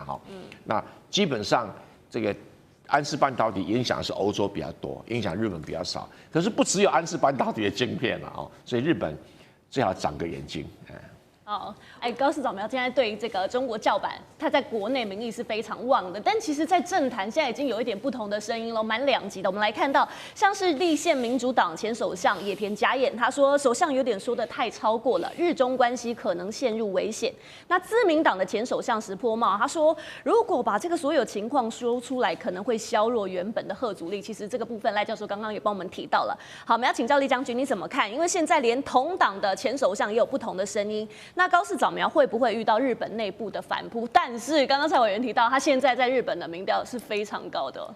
那基本上这个安氏半导体影响是欧洲比较多，影响日本比较少。可是不只有安氏半导体的晶片所以日本最好长个眼睛。高市早苗现在对这个中国叫板，他在国内民意是非常旺的，但其实，在政坛现在已经有一点不同的声音了，蛮两极的。我们来看到，像是立宪民主党前首相野田佳彦，他说首相有点说的太超过了，日中关系可能陷入危险。那自民党的前首相石破茂，他说如果把这个所有情况说出来，可能会削弱原本的贺阻力。其实这个部分赖教授刚刚也帮我们提到了。好，我们要请教厉将军你怎么看？因为现在连同党的前首相也有不同的声音。那高市早苗会不会遇到日本内部的反扑？但是刚刚蔡委员提到，他现在在日本的民调是非常高的。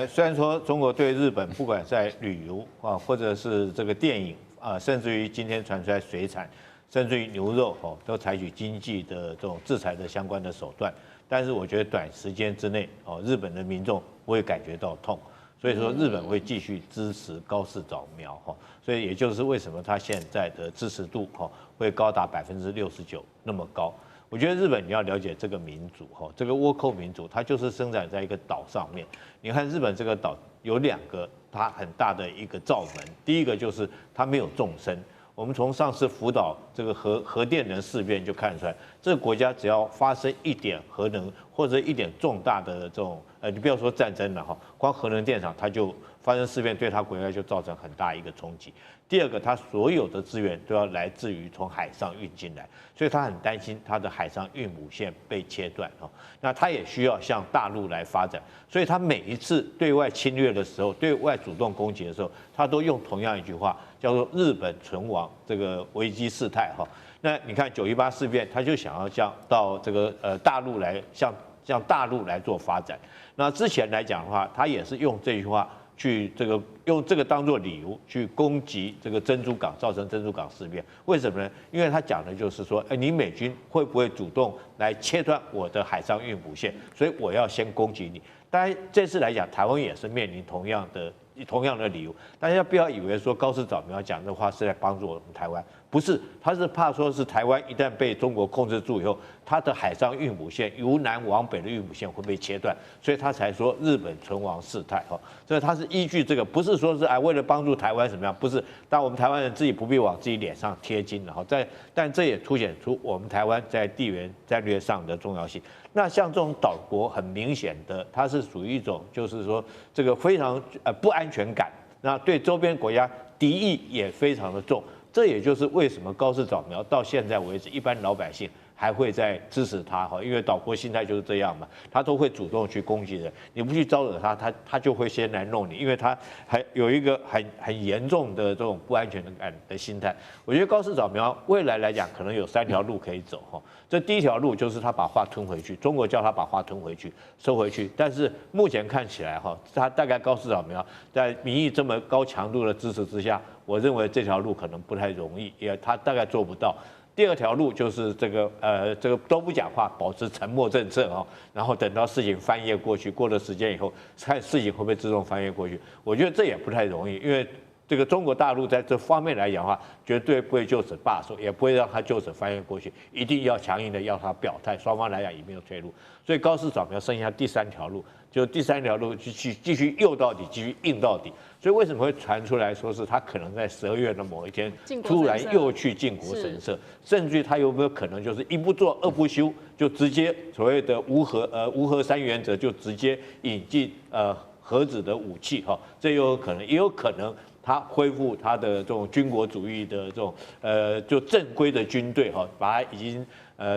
虽然说中国对日本不管在旅游或者是这个电影甚至于今天传出来水产，甚至于牛肉都采取经济的这种制裁的相关的手段，但是我觉得短时间之内日本的民众不会感觉到痛。所以说日本会继续支持高市早苗所以也就是为什么他现在的支持度会高达69%那么高。我觉得日本你要了解这个民族这个倭寇民族，它就是生长在一个岛上面。你看日本这个岛有2个它很大的一个罩门，第一个就是它没有纵深。我们从上次福岛这个核电能事变就看出来，这个国家只要发生一点核能或者一点重大的这种你不要说战争了哈，光核能电厂它就发生事变，对它国家就造成很大一个冲击。第二个，它所有的资源都要来自于从海上运进来，所以他很担心它的海上运母线被切断哦。那它也需要向大陆来发展，所以他每一次对外侵略的时候，对外主动攻击的时候，他都用同样一句话，叫做日本存亡这个危机事态哈。那你看9·18事变，他就想要到这个大陆来向大陆来做发展。那之前来讲的话，他也是用这句话去用这个当做理由去攻击这个珍珠港，造成珍珠港事变。为什么呢？因为他讲的就是说，你美军会不会主动来切断我的海上运补线？所以我要先攻击你。当然这次来讲，台湾也是面临同样的理由。大家不要以为说高市早苗讲这话是在帮助我们台湾，不是，他是怕说是台湾一旦被中国控制住以后，它的海上运补线由南往北的运补线会被切断，所以他才说日本存亡事态哈。所以他是依据这个，不是说是为了帮助台湾怎么样，不是。但我们台湾人自己不必往自己脸上贴金了哈。但这也凸显出我们台湾在地缘战略上的重要性。那像这种岛国，很明显的，它是属于一种就是说这个非常不安全感，那对周边国家敌意也非常的重。这也就是为什么高市早苗到现在为止，一般老百姓还会在支持他哈，因为岛国心态就是这样嘛，他都会主动去攻击人，你不去招惹他就会先来弄你，因为他还有一个很严重的这种不安全感的心态。我觉得高市早苗未来来讲，可能有3条路可以走哈。这第一条路就是他把话吞回去，中国叫他把话吞回去、收回去，但是目前看起来哈，他大概高市早苗在民意这么高强度的支持之下，我认为这条路可能不太容易，他大概做不到。第二条路就是这个都不讲话，保持沉默政策然后等到事情翻页过去，过了时间以后，看事情会不会自动翻页过去。我觉得这也不太容易，因为这个中国大陆在这方面来讲的话，绝对不会就此罢手，也不会让他就此翻页过去，一定要强硬的要他表态，双方来讲也没有退路。所以高市早苗剩下第3条路，就第3条路继续诱到底，继续硬到底。所以为什么会传出来说是他可能在12月的某一天突然又去靖国神社，甚至于他有没有可能就是一不做二不休，就直接所谓的无核3原则就直接引进核子的武器哈，这有可能，也有可能他恢复他的这种军国主义的这种就正规的军队哈，把它已经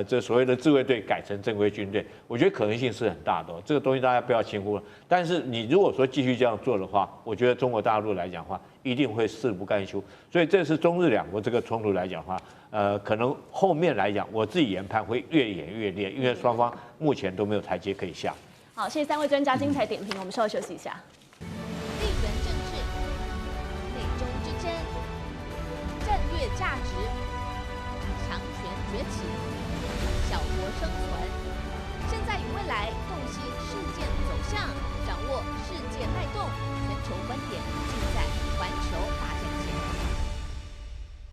这所谓的自卫队改成正规军队，我觉得可能性是很大的，这个东西大家不要轻忽了。但是你如果说继续这样做的话，我觉得中国大陆来讲的话，一定会誓不甘休。所以这是中日两国这个冲突来讲的话，可能后面来讲，我自己研判会越演越烈，因为双方目前都没有台阶可以下。好，谢谢3位专家精彩点评，我们稍后休息一下。地缘政治、美中之争、战略价值、强权崛起、小国生存，现在与未来洞悉事件走向，掌握世界脉